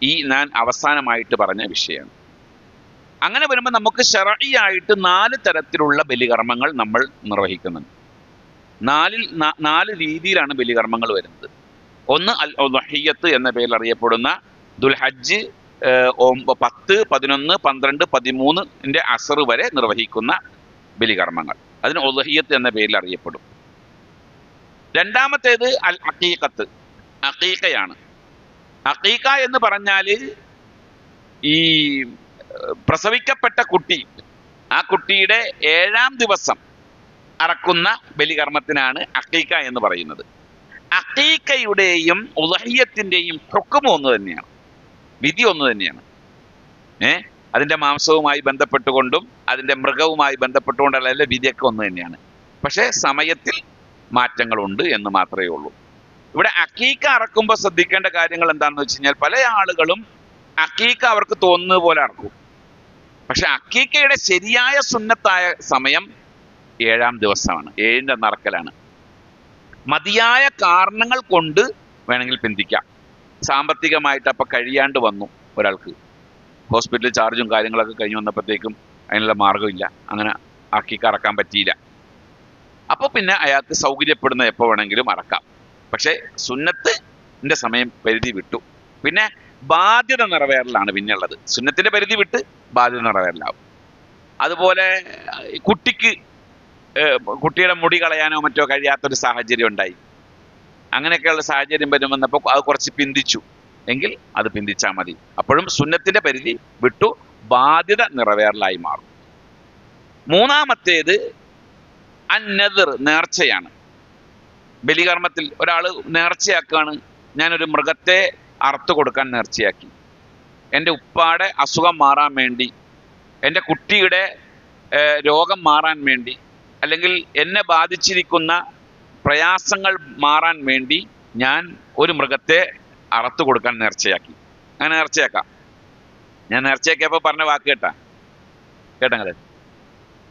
ഈ ഞാൻ അവസാനമായിട്ട് പറഞ്ഞ വിഷയമാണ്. അങ്ങനെ വരുമ്പോൾ നമുക്ക് ശർഈയായിട്ട് 4 തരത്തിലുള്ള ബലികർമ്മങ്ങൾ നമ്മൾ നിർവഹിക്കുന്നുണ്ട്. 4 രീതിയിലാണ് ബലികർമ്മങ്ങൾ വരുന്നത്. ഒന്ന് അൽ ഉദ്ഹിയ്യത്ത് എന്ന പേരിൽ അറിയപ്പെടുന്ന ദുൽഹജ്ജ് 10, 11, 12, 13 അസർ വരെ നിർവഹിക്കുന്ന ബലികർമ്മങ്ങൾ, അതിന് ഉദ്ഹിയ്യത്ത് എന്ന പേരിൽ അറിയപ്പെടും. രണ്ടാമത്തേത് അൽ അഖീഖത്ത്, അഖീഖയാണ്. അഖീഖ എന്ന് പറഞ്ഞാൽ ഈ പ്രസവിക്കപ്പെട്ട കുട്ടി, ആ കുട്ടിയുടെ 7ാം ദിവസം അറക്കുന്ന ബലികർമ്മത്തിനാണ് അഖീഖ എന്ന് പറയുന്നത്. അഖീഖയുടെയും ഉദ്ഹിയ്യത്തിന്റെയും ഹുക്ം ഒന്ന് തന്നെയാണ്, വിധി ഒന്ന് തന്നെയാണ്. അതിന്റെ മാംസവുമായി ബന്ധപ്പെട്ടുകൊണ്ടും അതിന്റെ മൃഗവുമായി ബന്ധപ്പെട്ടുകൊണ്ടുള്ള വിധിയൊക്കെ ഒന്ന് തന്നെയാണ്. പക്ഷെ സമയത്തിൽ മാറ്റങ്ങളുണ്ട് എന്ന് മാത്രമേ ഉള്ളൂ. ഇവിടെ അഖീഖ അറക്കുമ്പോൾ ശ്രദ്ധിക്കേണ്ട കാര്യങ്ങൾ എന്താണെന്ന് വെച്ച് കഴിഞ്ഞാൽ, പല ആളുകളും അഖീഖ അവർക്ക് തോന്നുന്നത് പോലെ അറക്കും. പക്ഷെ അഖീഖയുടെ ശരിയായ സുന്നത്തായ സമയം 7ാം ദിവസമാണ്, 7ന്റെ നറക്കലാണ്. മതിയായ കാരണങ്ങൾ കൊണ്ട് വേണമെങ്കിൽ പിന്തിക്കാം. സാമ്പത്തികമായിട്ട് അപ്പൊ കഴിയാണ്ട് വന്നു ഒരാൾക്ക്, ഹോസ്പിറ്റൽ ചാർജും കാര്യങ്ങളൊക്കെ കഴിഞ്ഞ് വന്നപ്പോഴത്തേക്കും അതിനുള്ള മാർഗമില്ല, അങ്ങനെ അഖീഖ അറക്കാൻ പറ്റിയില്ല. അപ്പോൾ പിന്നെ അയാൾക്ക് സൗകര്യപ്പെടുന്ന എപ്പോൾ വേണമെങ്കിലും അറക്കാം. പക്ഷെ സുന്നത്തിന്റെ സമയം പരിധി വിട്ടു. പിന്നെ ബാധ്യത നിറവേറലാണ് പിന്നെയുള്ളത്. സുന്നത്തിന്റെ പരിധി വിട്ട് ബാധ്യത നിറവേറലാവും. അതുപോലെ കുട്ടിയുടെ മുടി കളയാനോ മറ്റോ കഴിയാത്തൊരു സാഹചര്യം ഉണ്ടായി. അങ്ങനെയൊക്കെയുള്ള സാഹചര്യം വന്നപ്പോൾ അത് കുറച്ച് പിന്തിച്ചു എങ്കിൽ അത് പിന്തിച്ചാൽ മതി. അപ്പോഴും സുന്നത്തിന്റെ പരിധി വിട്ടു ബാധ്യത നിറവേറലായി മാറും. മൂന്നാമത്തേത് അന്നദർ, നേർച്ചയാണ്. ബലികർമ്മത്തിൽ ഒരാൾ നേർച്ചയാക്കുകയാണ്, ഞാനൊരു മൃഗത്തെ അറുത്തു കൊടുക്കാൻ നേർച്ചയാക്കി, എൻ്റെ ഉപ്പാടെ അസുഖം മാറാൻ വേണ്ടി, എൻ്റെ കുട്ടിയുടെ രോഗം മാറാൻ വേണ്ടി, അല്ലെങ്കിൽ എന്നെ ബാധിച്ചിരിക്കുന്ന പ്രയാസങ്ങൾ മാറാൻ വേണ്ടി ഞാൻ ഒരു മൃഗത്തെ അറുത്തു കൊടുക്കാൻ നേർച്ചയാക്കി. അങ്ങനെ നേർച്ചയാക്കാം. ഞാൻ നേർച്ചയാക്കിയപ്പോൾ പറഞ്ഞ വാക്ക് കേട്ടങ്ങള്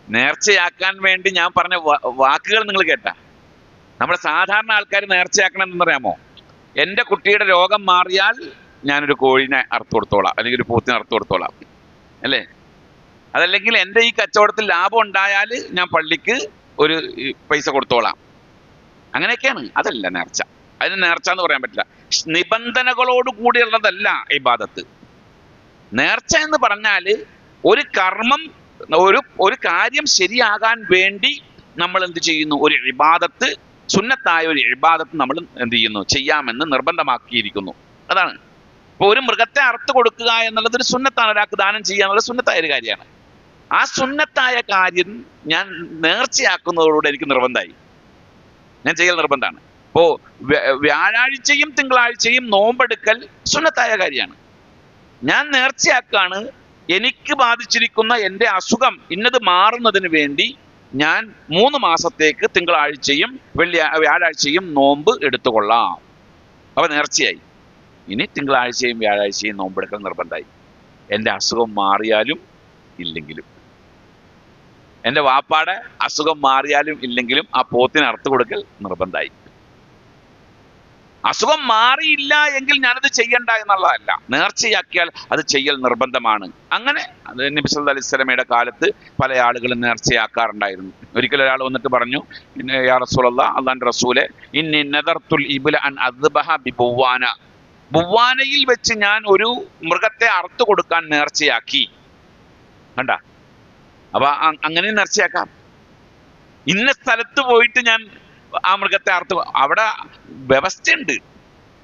നേർച്ചയാക്കാൻ വേണ്ടി ഞാൻ പറഞ്ഞ വാക്കുകൾ നിങ്ങൾ കേട്ടാ? നമ്മുടെ സാധാരണ ആൾക്കാർ നേർച്ചയാക്കണം എന്ന് പറയാമോ? എൻ്റെ കുട്ടിയുടെ രോഗം മാറിയാൽ ഞാനൊരു കോഴിനെ അറുത്തു കൊടുത്തോളാം, അല്ലെങ്കിൽ ഒരു പോത്തിനെ അറുത്തു കൊടുത്തോളാം, അല്ലേ? അതല്ലെങ്കിൽ എൻ്റെ ഈ കച്ചവടത്തിൽ ലാഭം ഉണ്ടായാൽ ഞാൻ പള്ളിക്ക് ഒരു പൈസ കൊടുത്തോളാം. അങ്ങനെയൊക്കെയാണ്. അതല്ല നേർച്ച. അതിന് നേർച്ച എന്ന് പറയാൻ പറ്റില്ല. നിബന്ധനകളോട് കൂടിയുള്ളതല്ല ഇബാദത്ത്. നേർച്ച എന്ന് പറഞ്ഞാൽ ഒരു കർമ്മം, ഒരു കാര്യം ശരിയാകാൻ വേണ്ടി നമ്മൾ എന്ത് ചെയ്യുന്നു? ഒരു ഇബാദത്ത്, സുന്നത്തായ ഒരു ഇബാദത്ത് നമ്മൾ എന്ത് ചെയ്യുന്നു? ചെയ്യാമെന്ന് നിർബന്ധമാക്കിയിരിക്കുന്നു. അതാണ്. ഇപ്പൊ ഒരു മൃഗത്തെ അറുത്ത് കൊടുക്കുക എന്നുള്ളത് ഒരു സുന്നത്താണ്. ഒരാൾക്ക് ദാനം ചെയ്യുക എന്നുള്ളത് സുന്നത്തായ ഒരു കാര്യമാണ്. ആ സുന്നത്തായ കാര്യം ഞാൻ നേർച്ചയാക്കുന്നതോടുകൂടെ എനിക്ക് നിർബന്ധമായി, ഞാൻ ചെയ്യൽ നിർബന്ധമാണ്. ഇപ്പോ വ്യാഴാഴ്ചയും തിങ്കളാഴ്ചയും നോമ്പെടുക്കൽ സുന്നത്തായ കാര്യമാണ്. ഞാൻ നേർച്ചയാക്കാണ്, എനിക്ക് ബാധിച്ചിരിക്കുന്ന എൻ്റെ അസുഖം ഇന്നത് മാറുന്നതിന് വേണ്ടി ഞാൻ 3 മാസത്തേക്ക് തിങ്കളാഴ്ചയും വ്യാഴാഴ്ചയും നോമ്പ് എടുത്തുകൊള്ളാം. അപ്പൊ നേർച്ചയായി. ഇനി തിങ്കളാഴ്ചയും വ്യാഴാഴ്ചയും നോമ്പെടുക്കൽ നിർബന്ധമായി. എൻ്റെ അസുഖം മാറിയാലും ഇല്ലെങ്കിലും, എൻ്റെ വാപ്പാടെ അസുഖം മാറിയാലും ഇല്ലെങ്കിലും ആ പോത്തിന് അറുത്ത് കൊടുക്കൽ നിർബന്ധമായി. അസുഖം മാറിയില്ല എങ്കിൽ ഞാനത് ചെയ്യണ്ട എന്നുള്ളതല്ല. നേർച്ചയാക്കിയാൽ അത് ചെയ്യൽ നിർബന്ധമാണ്. അങ്ങനെ അത് നബി സല്ലല്ലാഹു അലൈഹി വസല്ലമയുടെ കാലത്ത് പല ആളുകളും നേർച്ചയാക്കാറുണ്ടായിരുന്നു. ഒരിക്കൽ ഒരാൾ വന്നിട്ട് പറഞ്ഞു, യാ റസൂലല്ലാഹ്, അല്ലാഹുവിന്റെ റസൂലെ, ഇന്നി നദർതുൽ ഇബ്ല അൻ അദ്ബഹ ബി ബുവാന, ബുവാനയിൽ വെച്ച് ഞാൻ ഒരു മൃഗത്തെ അറുത്തു കൊടുക്കാൻ നേർച്ചയാക്കി. കണ്ട, അപ്പൊ അങ്ങനെ നേർച്ചയാക്കാം. ഇന്ന സ്ഥലത്ത് പോയിട്ട് ഞാൻ ആ മൃഗത്തെ അവിടെ വ്യവസ്ഥയുണ്ട്.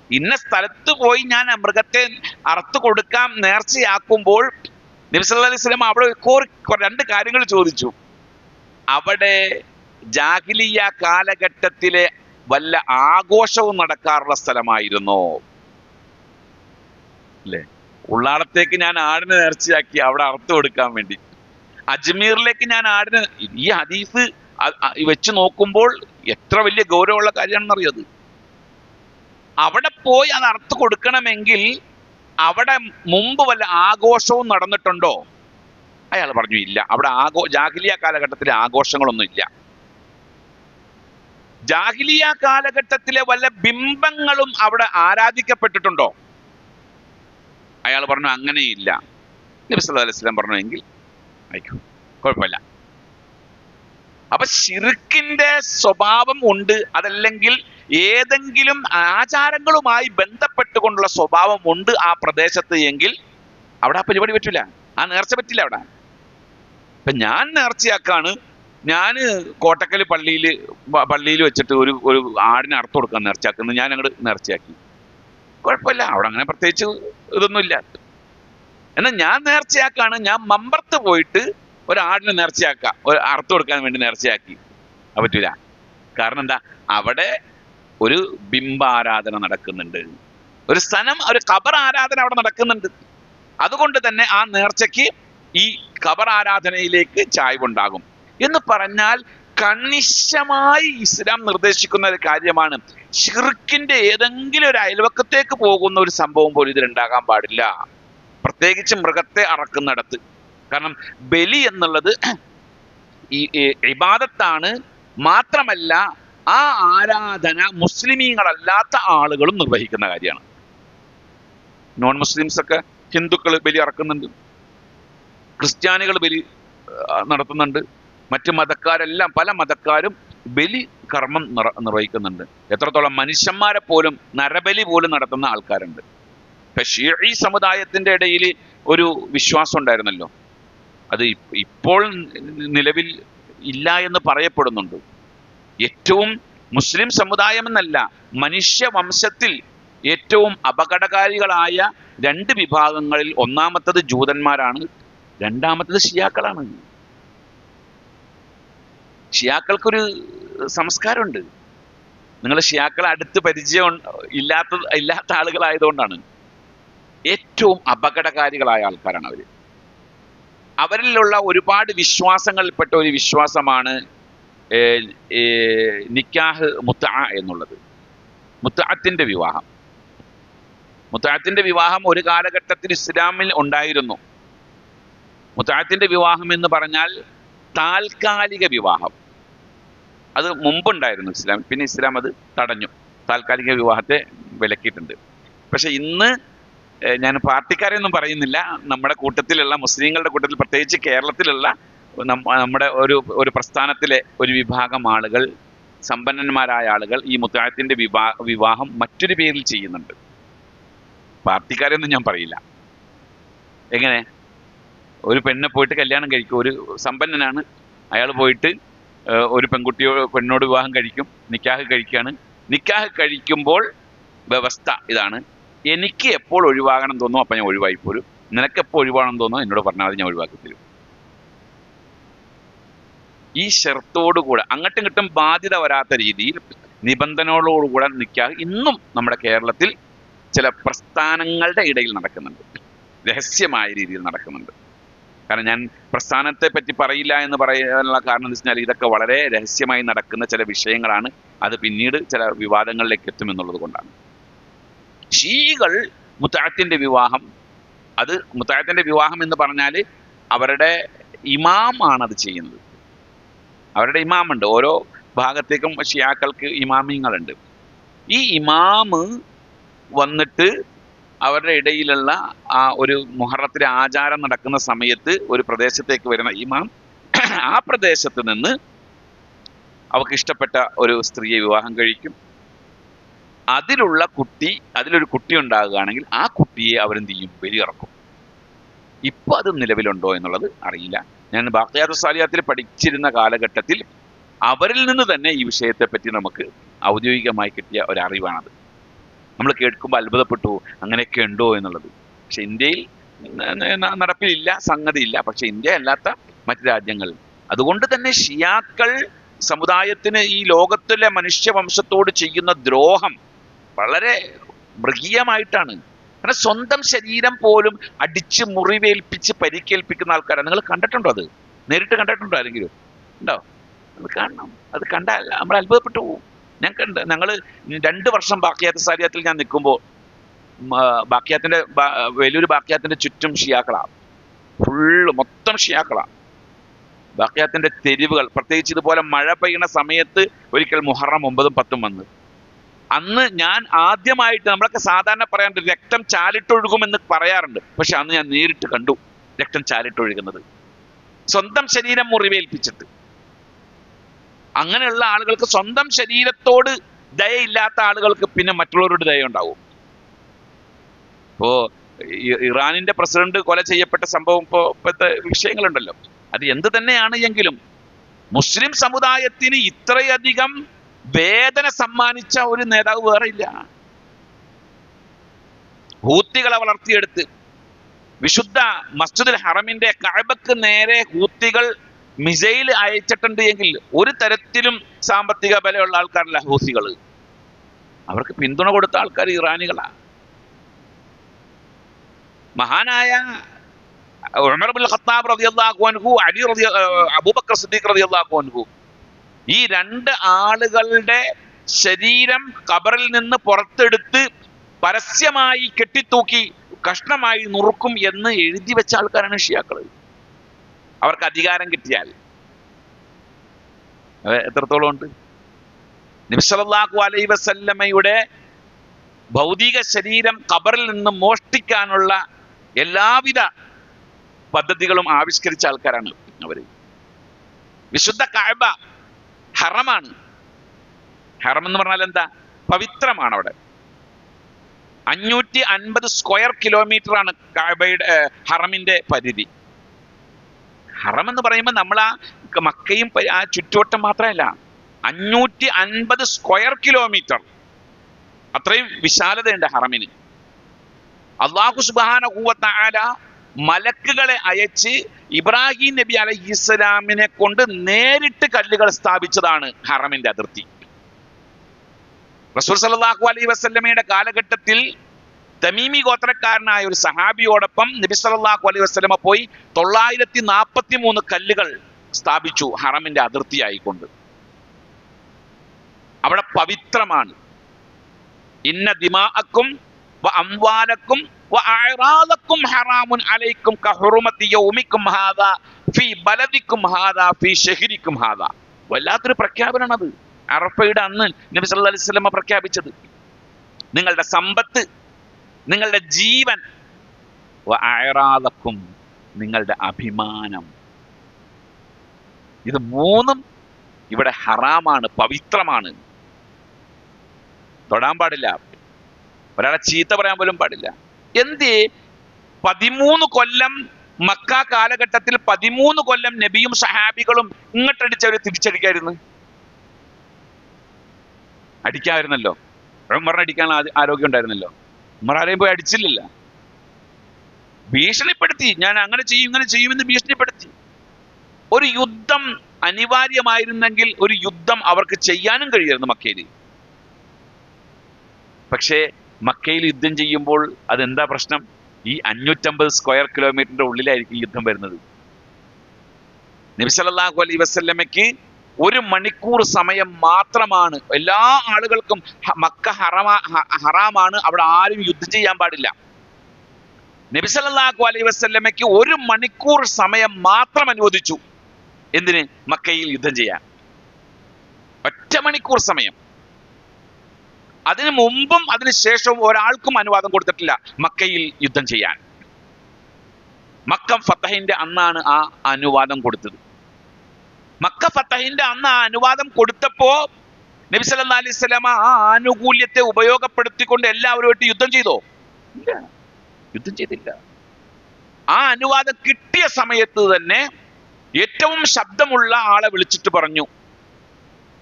ഇന്ന സ്ഥലത്ത് പോയി ഞാൻ ആ മൃഗത്തെ അറുത്തു കൊടുക്കാം നേർച്ചയാക്കുമ്പോൾ നബി സല്ലല്ലാഹു അലൈഹി വസല്ലം അവിടെ 2 കാര്യങ്ങൾ ചോദിച്ചു. അവിടെ ജാഹിലിയ്യ കാലഘട്ടത്തിലെ വല്ല ആഘോഷവും നടക്കാറുള്ള സ്ഥലമായിരുന്നോ? അല്ലേ? ഉള്ളാടത്തേക്ക് ഞാൻ ആടിനെ നേർച്ചയാക്കി അവിടെ അറുത്തു കൊടുക്കാൻ വേണ്ടി. അജ്മീറിലേക്ക് ഞാൻ ആടിന്, ഈ ഹദീസ് വെച്ച് നോക്കുമ്പോൾ എത്ര വലിയ ഗൗരവമുള്ള കാര്യമാണെന്ന് അറിയത്. അവിടെ പോയി അത് അറുത്ത് കൊടുക്കണമെങ്കിൽ അവിടെ മുമ്പ് വല്ല ആഘോഷവും നടന്നിട്ടുണ്ടോ? അയാൾ പറഞ്ഞു ഇല്ല. അവിടെ ജാഹിലിയ കാലഘട്ടത്തിലെ ആഘോഷങ്ങളൊന്നും ഇല്ല. ജാഹിലിയ കാലഘട്ടത്തിലെ വല്ല ബിംബങ്ങളും അവിടെ ആരാധിക്കപ്പെട്ടിട്ടുണ്ടോ? അയാൾ പറഞ്ഞു അങ്ങനെയില്ല. നബി സല്ലല്ലാഹു അലൈഹി വസല്ലം പറഞ്ഞു എങ്കിൽ ആയിക്കോ, കുഴപ്പമില്ല. അപ്പൊ ശിർക്കിന്റെ സ്വഭാവം ഉണ്ട്, അതല്ലെങ്കിൽ ഏതെങ്കിലും ആചാരങ്ങളുമായി ബന്ധപ്പെട്ടുകൊണ്ടുള്ള സ്വഭാവം ഉണ്ട് ആ പ്രദേശത്ത് എങ്കിൽ അവിടെ ആ പരിപാടി പറ്റില്ല, ആ നേർച്ച പറ്റില്ല അവിടെ. ഇപ്പൊ ഞാൻ നേർച്ചയാക്കാണ്, ഞാന് കോട്ടക്കൽ പള്ളിയിൽ വെച്ചിട്ട് ഒരു ആടിനെ അറുത്ത് കൊടുക്കാൻ നേർച്ചയാക്കുന്നത്, ഞാൻ അങ്ങോട്ട് നേർച്ചയാക്കി, കുഴപ്പമില്ല. അവിടെ അങ്ങനെ പ്രത്യേകിച്ച് ഇതൊന്നുമില്ല. എന്നാൽ ഞാൻ നേർച്ചയാക്കാണ്, ഞാൻ മമ്പർത്ത് പോയിട്ട് ഒരാടിനെ നേർച്ചയാക്കാം, അറുത്ത് കൊടുക്കാൻ വേണ്ടി നേർച്ചയാക്കി, അത് പറ്റൂല. കാരണം എന്താ? അവിടെ ഒരു ബിംബാരാധന നടക്കുന്നുണ്ട്, ഒരു ഖബർ ആരാധന അവിടെ നടക്കുന്നുണ്ട്. അതുകൊണ്ട് തന്നെ ആ നേർച്ചയ്ക്ക് ഈ ഖബർ ആരാധനയിലേക്ക് ചായ്വുണ്ടാകും എന്ന് പറഞ്ഞാൽ കണിശമായി ഇസ്ലാം നിർദ്ദേശിക്കുന്ന ഒരു കാര്യമാണ്. ശിർക്കിന്റെ ഏതെങ്കിലും ഒരു അയൽവക്കത്തേക്ക് പോകുന്ന ഒരു സംഭവം പോലും ഇതിലുണ്ടാകാൻ പാടില്ല, പ്രത്യേകിച്ച് മൃഗത്തെ അറക്കുന്നിടത്ത്. കാരണം ബലി എന്നുള്ളത് ഈ ഇബാദത്താണ്. മാത്രമല്ല ആ ആരാധന മുസ്ലിമീങ്ങളല്ലാത്ത ആളുകളും നിർവഹിക്കുന്ന കാര്യമാണ്. നോൺ മുസ്ലിംസ് ഒക്കെ, ഹിന്ദുക്കൾ ബലി അറക്കുന്നുണ്ട്, ക്രിസ്ത്യാനികൾ ബലി നടത്തുന്നുണ്ട്, മറ്റു മതക്കാരെല്ലാം, പല മതക്കാരും ബലി കർമ്മം നിർവഹിക്കുന്നുണ്ട്. എത്രത്തോളം മനുഷ്യന്മാരെ പോലും നരബലി പോലും നടത്തുന്ന ആൾക്കാരുണ്ട്. ഇപ്പൊ ഷീഈ സമുദായത്തിന്റെ ഇടയിൽ ഒരു വിശ്വാസം ഉണ്ടായിരുന്നല്ലോ, അത് ഇപ്പോൾ നിലവിൽ ഇല്ല എന്ന് പറയപ്പെടുന്നുണ്ട്. ഏറ്റവും മുസ്ലിം സമുദായം എന്നല്ല, മനുഷ്യവംശത്തിൽ ഏറ്റവും അപകടകാരികളായ രണ്ട് വിഭാഗങ്ങളിൽ ഒന്നാമത്തത് ജൂതന്മാരാണ്, രണ്ടാമത്തത് ഷിയാക്കളാണ്. ഷിയാക്കൾക്കൊരു സംസ്കാരമുണ്ട്. നിങ്ങൾ ഷിയാക്കളെ അടുത്ത് പരിചയം ഇല്ലാത്ത ആളുകളായതുകൊണ്ടാണ്. ഏറ്റവും അപകടകാരികളായ ആൾക്കാരാണ് അവര്. അവരിലുള്ള ഒരുപാട് വിശ്വാസങ്ങളിൽപ്പെട്ട ഒരു വിശ്വാസമാണ് നിക്കാഹ് മുത്തഅ എന്നുള്ളത്. മുത്തഅത്തിന്റെ വിവാഹം. മുത്തഅത്തിന്റെ വിവാഹം ഒരു കാലഘട്ടത്തിൽ ഇസ്ലാമിൽ ഉണ്ടായിരുന്നു. മുത്തഅത്തിന്റെ വിവാഹം എന്ന് പറഞ്ഞാൽ താൽക്കാലിക വിവാഹം. അത് മുമ്പുണ്ടായിരുന്നു ഇസ്ലാം, പിന്നെ ഇസ്ലാം അത് തടഞ്ഞു. താൽക്കാലിക വിവാഹത്തെ വിലക്കിയിട്ടുണ്ട്. പക്ഷെ ഇന്ന് ഞാൻ പാർട്ടിക്കാരെയൊന്നും പറയുന്നില്ല, നമ്മുടെ കൂട്ടത്തിലുള്ള മുസ്ലിങ്ങളുടെ കൂട്ടത്തിൽ, പ്രത്യേകിച്ച് കേരളത്തിലുള്ള നമ്മുടെ ഒരു പ്രസ്ഥാനത്തിലെ ഒരു വിഭാഗം ആളുകൾ, സമ്പന്നന്മാരായ ആളുകൾ ഈ മുത്തഅത്തിന്റെ വിവാഹം മറ്റൊരു പേരിൽ ചെയ്യുന്നുണ്ട്. പാർട്ടിക്കാരെയൊന്നും ഞാൻ പറയില്ല. എങ്ങനെ ഒരു പെണ്ണെ പോയിട്ട് കല്യാണം കഴിക്കും, ഒരു സമ്പന്നനാണ് അയാൾ പോയിട്ട് ഒരു പെണ്ണോട് വിവാഹം കഴിക്കും, നിക്കാഹ് കഴിക്കുകയാണ്. നിക്കാഹ് കഴിക്കുമ്പോൾ വ്യവസ്ഥ ഇതാണ്: എനിക്ക് എപ്പോൾ ഒഴിവാകണം തോന്നുന്നു അപ്പം ഞാൻ ഒഴിവായി പോരും, നിനക്ക് എപ്പോൾ ഒഴിവാകണം തോന്നുന്നു എന്നോട് പറഞ്ഞാൽ അത് ഞാൻ ഒഴിവാക്കി തരും. ഈ ഷർത്തോടുകൂടെ അങ്ങോട്ടും ഇങ്ങോട്ടും ബാധ്യത വരാത്ത രീതിയിൽ നിബന്ധനകളോടുകൂടെ നിക്കാഹ് ഇന്നും നമ്മുടെ കേരളത്തിൽ ചില പ്രസ്ഥാനങ്ങളുടെ ഇടയിൽ നടക്കുന്നുണ്ട്, രഹസ്യമായ രീതിയിൽ നടക്കുന്നുണ്ട്. കാരണം ഞാൻ പ്രസ്ഥാനത്തെ പറ്റി പറയില്ല എന്ന് പറയാനുള്ള കാരണം എന്ന് വെച്ചാൽ ഇതൊക്കെ വളരെ രഹസ്യമായി നടക്കുന്ന ചില വിഷയങ്ങളാണ്. അത് പിന്നീട് ചില വിവാദങ്ങളിലേക്ക് എത്തുമെന്നുള്ളത് കൊണ്ടാണ്. ഷീകൾ മുത്തഅത്തിന്റെ വിവാഹം, അത് മുത്തഅത്തിന്റെ വിവാഹം എന്ന് പറഞ്ഞാൽ അവരുടെ ഇമാമാണ് അത് ചെയ്യുന്നത്. അവരുടെ ഇമാമുണ്ട്. ഓരോ ഭാഗത്തേക്കും ഷിയാക്കൾക്ക് ഇമാമിങ്ങളുണ്ട്. ഈ ഇമാമ് വന്നിട്ട് അവരുടെ ഇടയിലുള്ള ആ ഒരു മുഹറത്തിലെ ആചാരം നടക്കുന്ന സമയത്ത് ഒരു പ്രദേശത്തേക്ക് വരുന്ന ഇമാം ആ പ്രദേശത്ത് നിന്ന് അവർക്ക് ഇഷ്ടപ്പെട്ട ഒരു സ്ത്രീയെ വിവാഹം കഴിക്കും. അതിലൊരു കുട്ടി ഉണ്ടാകുകയാണെങ്കിൽ ആ കുട്ടിയെ അവരെന്ത് ചെയ്യും? ബലിയിറക്കും. ഇപ്പൊ അത് നിലവിലുണ്ടോ എന്നുള്ളത് അറിയില്ല. ഞാൻ ബാഖിയാത്തുസ് സാലിഹാത്തിൽ പഠിച്ചിരുന്ന കാലഘട്ടത്തിൽ അവരിൽ നിന്ന് തന്നെ ഈ വിഷയത്തെ പറ്റി നമുക്ക് ഔദ്യോഗികമായി കിട്ടിയ ഒരു അറിവാണത്. നമ്മൾ കേൾക്കുമ്പോൾ അത്ഭുതപ്പെട്ടു, അങ്ങനെയൊക്കെ ഉണ്ടോ എന്നുള്ളത്. പക്ഷെ ഇന്ത്യയിൽ നടപ്പിലില്ല, സംഗതിയില്ല. പക്ഷെ ഇന്ത്യ അല്ലാത്ത മറ്റു രാജ്യങ്ങൾ. അതുകൊണ്ട് തന്നെ ഷിയാക്കൾ സമുദായത്തിന് ഈ ലോകത്തിലെ മനുഷ്യവംശത്തോട് ചെയ്യുന്ന ദ്രോഹം വളരെ മൃഗീയമായിട്ടാണ്. കാരണം സ്വന്തം ശരീരം പോലും അടിച്ച് മുറിവേൽപ്പിച്ച് പരിക്കേൽപ്പിക്കുന്ന ആൾക്കാരാണ്. നിങ്ങൾ കണ്ടിട്ടുണ്ടോ? അത് നേരിട്ട് കണ്ടിട്ടുണ്ടോ? ആരെങ്കിലും ഉണ്ടോ? അത് കാണണം. അത് കണ്ടാൽ നമ്മൾ അത്ഭുതപ്പെട്ടു പോകും. ഞങ്ങൾ 2 വർഷം ബാഖിയാത്ത് സാലിയാത്തിൽ ഞാൻ നിൽക്കുമ്പോൾ ബാഖിയാത്തിന്റെ വലിയൊരു ബാഖിയാത്തിന്റെ ചുറ്റും ഷിയാക്കളാണ്, മൊത്തം ഷിയാക്കളാണ്. ബാഖിയാത്തിന്റെ തെരുവുകൾ, പ്രത്യേകിച്ച് ഇതുപോലെ മഴ പെയ്യുന്ന സമയത്ത് ഒരിക്കൽ മുഹറം 9, 10 വന്ന്, അന്ന് ഞാൻ ആദ്യമായിട്ട്, നമ്മളൊക്കെ സാധാരണ പറയാറുണ്ട് രക്തം ചാലിട്ടൊഴുകുമെന്ന് പറയാറുണ്ട്, പക്ഷെ അന്ന് ഞാൻ നേരിട്ട് കണ്ടു രക്തം ചാലിട്ടൊഴുകുന്നത്, സ്വന്തം ശരീരം മുറിവേൽപ്പിച്ചിട്ട്. അങ്ങനെയുള്ള ആളുകൾക്ക്, സ്വന്തം ശരീരത്തോട് ദയയില്ലാത്ത ആളുകൾക്ക് പിന്നെ മറ്റുള്ളവരോട് ദയ ഉണ്ടാവും. ഇപ്പോ ഇറാനിന്റെ പ്രസിഡന്റ് കൊല ചെയ്യപ്പെട്ട സംഭവം, ഇപ്പോഴത്തെ വിഷയങ്ങളുണ്ടല്ലോ, അത് എന്ത് തന്നെയാണ് എങ്കിലും മുസ്ലിം സമുദായത്തിന് ഇത്രയധികം വേദന സമ്മാനിച്ച ഒരു നേതാവ് വേറെ ഇല്ല. ഹൂത്തികളെ വളർത്തിയെടുത്ത് വിശുദ്ധ മസ്ജിദുൽ ഹറമിന്റെ കഅബക്ക് നേരെ ഹൂത്തികൾ മിസൈൽ അയച്ചിട്ടുണ്ട് എങ്കിൽ ഒരു തരത്തിലും സാമ്പത്തിക ബലമുള്ള ആൾക്കാരല്ല ഹൂസികൾ. അവർക്ക് പിന്തുണ കൊടുത്ത ആൾക്കാർ ഇറാനികളാ. മഹാനായ ഉമർ ഇബ്നുൽ ഖത്താബ് റളിയല്ലാഹു അൻഹു, അബൂബക്കർ സിദ്ദീഖ് റളിയല്ലാഹു അൻഹു, ഈ 2 ആളുകളുടെ ശരീരം ഖബറിൽ നിന്ന് പുറത്തെടുത്ത് പരസ്യമായി കെട്ടിത്തൂക്കി കഷ്ണമായി നുറുക്കും എന്ന് എഴുതി വെച്ച ആൾക്കാരാണ് ഷിയാക്കൾ. അവർക്ക് അധികാരം കിട്ടിയാൽ എത്രത്തോളം ഉണ്ട്? നബി സല്ലല്ലാഹു അലൈഹി വസല്ലമയുടെ ഭൗതിക ശരീരം ഖബറിൽ നിന്ന് മോഷ്ടിക്കാനുള്ള എല്ലാവിധ പദ്ധതികളും ആവിഷ്കരിച്ച ആൾക്കാരാണ് അവര്. വിശുദ്ധ കഅബ ഹറമാണ്. ഹറം എന്ന് പറഞ്ഞാൽ എന്താ? പവിത്രമാണ്. അവിടെ 550 സ്ക്വയർ കിലോമീറ്റർ ആണ് കഅബയുടെ ഹറമിന്റെ പരിധി. ഹറം എന്ന് പറയുമ്പോൾ നമ്മൾ ആ മക്കയും ആ ചുറ്റുവട്ടം മാത്രമല്ല, 550 സ്ക്വയർ കിലോമീറ്റർ അത്രയും വിശാലതയുണ്ട് ഹറമിന്. അല്ലാഹു സുബ്ഹാനഹു വ തആല മലക്കുകളെ അയച്ച് ഇബ്രാഹിം നബി അലൈഹിസ്സലാമിനെ കൊണ്ട് നേരിട്ട് കല്ലുകൾ സ്ഥാപിച്ചതാണ് ഹറമിന്റെ അതിർത്തി. റസൂൽ സല്ലല്ലാഹു അലൈഹി വസല്ലമയുടെ കാലഘട്ടത്തിൽ തമീമി ഗോത്രക്കാരനായ ഒരു സഹാബിയോടൊപ്പം നബി സല്ലല്ലാഹു അലൈഹി വസല്ലമ പോയി 943 കല്ലുകൾ സ്ഥാപിച്ചു ഹറമിന്റെ അതിർത്തിയായിക്കൊണ്ട്. അവിടെ പവിത്രമാണ്. ഇന്ന ദിമാഅക്കും വ അംവാലക്കും വ അഅറാദക്കും ഹറാമുൻ അലൈക്കും കഹുറുമത്തി യൗമിക്കും ഹാദാ ഫീ ബലദിക്കും ഹാദാ ഫീ ശഹരിക്കും ഹാദാ. വല്ലാത്തൊരു പ്രഖ്യാപനമാണത്. അറഫയുടെ അന്ന് നബി സല്ലല്ലാഹു അലൈഹി വസല്ലമ പ്രഖ്യാപിച്ചത്. നിങ്ങളുടെ സമ്പത്ത്, നിങ്ങളുടെ ജീവൻ, വ അഅറാദക്കും നിങ്ങളുടെ അഭിമാനം, ഇത് മൂന്നും ഇവിടെ ഹറാമാണ്, പവിത്രമാണ്. തൊടാൻ പാടില്ല, ഒരാളെ ചീത്ത പറയാൻ പോലും പാടില്ല. എന്തേ 13 കൊല്ലം മക്ക കാലഘട്ടത്തിൽ 13 കൊല്ലം നബിയും സഹാബികളും ഇങ്ങോട്ടടിച്ചവരെ തിരിച്ചടിക്കായിരുന്നു? അടിക്കാമായിരുന്നല്ലോ. ഉമറിനെ അടിക്കാൻ ആരോഗ്യം ഉണ്ടായിരുന്നല്ലോ. ഉമർ ആരെയും പോയി അടിച്ചില്ലല്ലോ. ഭീഷണിപ്പെടുത്തി, ഞാൻ അങ്ങനെ ചെയ്യും ഇങ്ങനെ ചെയ്യുമെന്ന് ഭീഷണിപ്പെടുത്തി. ഒരു യുദ്ധം അനിവാര്യമായിരുന്നെങ്കിൽ ഒരു യുദ്ധം അവർക്ക് ചെയ്യാനും കഴിയായിരുന്നു മക്കയിൽ. പക്ഷേ മക്കയിൽ യുദ്ധം ചെയ്യുമ്പോൾ അതെന്താ പ്രശ്നം? ഈ 550 സ്ക്വയർ കിലോമീറ്ററിന്റെ ഉള്ളിലായിരിക്കും യുദ്ധം വരുന്നത്. നബി സല്ലല്ലാഹു അലൈഹി വസല്ലമയ്ക്ക് 1 മണിക്കൂർ സമയം മാത്രമാണ്. എല്ലാ ആളുകൾക്കും മക്ക ഹറാമാണ്, അവിടെ ആരും യുദ്ധം ചെയ്യാൻ പാടില്ല. നബി സല്ലല്ലാഹു അലൈഹി വസല്ലമയ്ക്ക് 1 മണിക്കൂർ സമയം മാത്രം അനുവദിച്ചു. എന്തിന്? മക്കയിൽ യുദ്ധം ചെയ്യാൻ. 1 മണിക്കൂർ സമയം. അതിനു മുമ്പും അതിനു ശേഷവും ഒരാൾക്കും അനുവാദം കൊടുത്തിട്ടില്ല മക്കയിൽ യുദ്ധം ചെയ്യാൻ. മക്ക ഫതഹിന്റെ അന്നാണ് ആ അനുവാദം കൊടുത്തത്. മക്ക ഫതഹിന്റെ അന്ന് ആ അനുവാദം കൊടുത്തപ്പോ നബി സല്ലല്ലാഹു അലൈഹി വസല്ലമ ആ ആനുകൂല്യത്തെ ഉപയോഗപ്പെടുത്തിക്കൊണ്ട് എല്ലാവരുമായിട്ട് യുദ്ധം ചെയ്തോ? ഇല്ല, യുദ്ധം ചെയ്തില്ല. ആ അനുവാദം കിട്ടിയ സമയത്ത് തന്നെ ഏറ്റവും ശബ്ദമുള്ള ആളെ വിളിച്ചിട്ട് പറഞ്ഞു,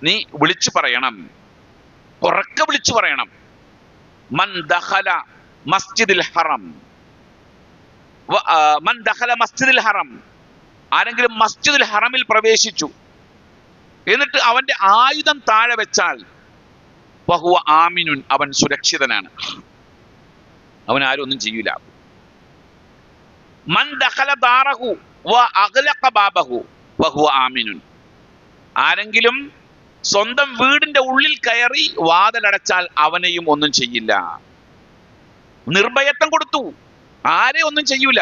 നീ വിളിച്ചു പറയണം, ഉറക്കെ വിളിച്ചു പറയണം, മൻ ദഖല മസ്ജിദുൽ ഹറം, മൻ ദഖല മസ്ജിദുൽ ഹറം, ആരെങ്കിലും മസ്ജിദുൽ ഹറമിൽ പ്രവേശിച്ചു എന്നിട്ട് അവന്റെ ആയുധം താഴെ വെച്ചാൽ ഫഹുവ ആമിനുൻ, അവൻ സുരക്ഷിതനാണ്, അവൻ ആരും ഒന്നും ചെയ്യൂല. മൻ ദഖല ദാറഹു വ അഗ്ലഖ ബാബഹു ഫഹുവ ആമിനുൻ, ആരെങ്കിലും സ്വന്തം വീടിന്റെ ഉള്ളിൽ കയറി വാതിലടച്ചാൽ അവനെയും ഒന്നും ചെയ്യില്ല. നിർഭയത്വം കൊടുത്തു, ആരെയും ഒന്നും ചെയ്യൂല.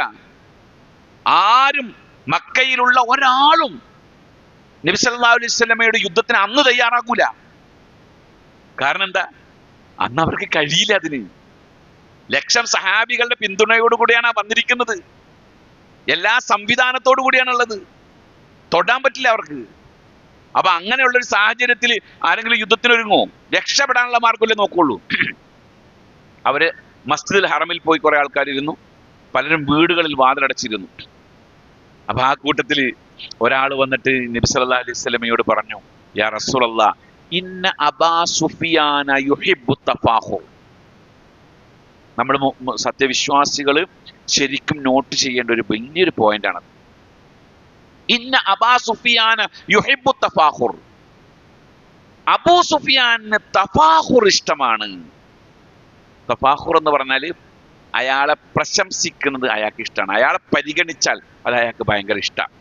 ആരും മക്കയിലുള്ള ഒരാളും നബി സല്ലല്ലാഹു അലൈഹി വസല്ലമയുടെ യുദ്ധത്തിന് അന്ന് തയ്യാറാകൂല. കാരണം എന്താ? അന്ന് അവർക്ക് കഴിയില്ല. അതിന് 1,00,000 സഹാബികളുടെ പിന്തുണയോടുകൂടിയാണ് വന്നിരിക്കുന്നത്. എല്ലാ സംവിധാനത്തോടു കൂടിയാണുള്ളത്. തൊടാൻ പറ്റില്ല അവർക്ക്. അപ്പൊ അങ്ങനെയുള്ളൊരു സാഹചര്യത്തിൽ ആരെങ്കിലും യുദ്ധത്തിനൊരുങ്ങോ? രക്ഷപ്പെടാനുള്ള മാർഗമല്ലേ നോക്കുള്ളൂ. അവര് മസ്ജിദുൽ ഹറമിൽ പോയി കുറെ ആൾക്കാരിരുന്നു, പലരും വീടുകളിൽ വാതിലടച്ചിരുന്നു. അപ്പൊ ആ കൂട്ടത്തിൽ ഒരാൾ വന്നിട്ട് നബി സല്ലല്ലാഹു അലൈഹി വസല്ലമയോട് പറഞ്ഞു, യാ റസൂലല്ലാഹ്, ഇന്ന അബാ സുഫിയാന യുഹിബ്ബു തഫാഖുർ. നമ്മൾ സത്യവിശ്വാസികൾ ശരിക്കും നോട്ട് ചെയ്യേണ്ട ഒരു വലിയൊരു പോയിന്റ് ആണ്. ഇന്ന അബാ സുഫിയാന യുഹിബ്ബു തഫാഖുർ. അബൂ സുഫിയാന് തഫാഖുർ ഇഷ്ടമാണ്. തഫാഖുർ എന്ന് പറഞ്ഞാൽ അയാളെ പ്രശംസിക്കുന്നത് അയാൾക്ക് ഇഷ്ടമാണ്. അയാളെ പരിഗണിച്ചാൽ അത് അയാൾക്ക് ഭയങ്കര ഇഷ്ടമാണ്.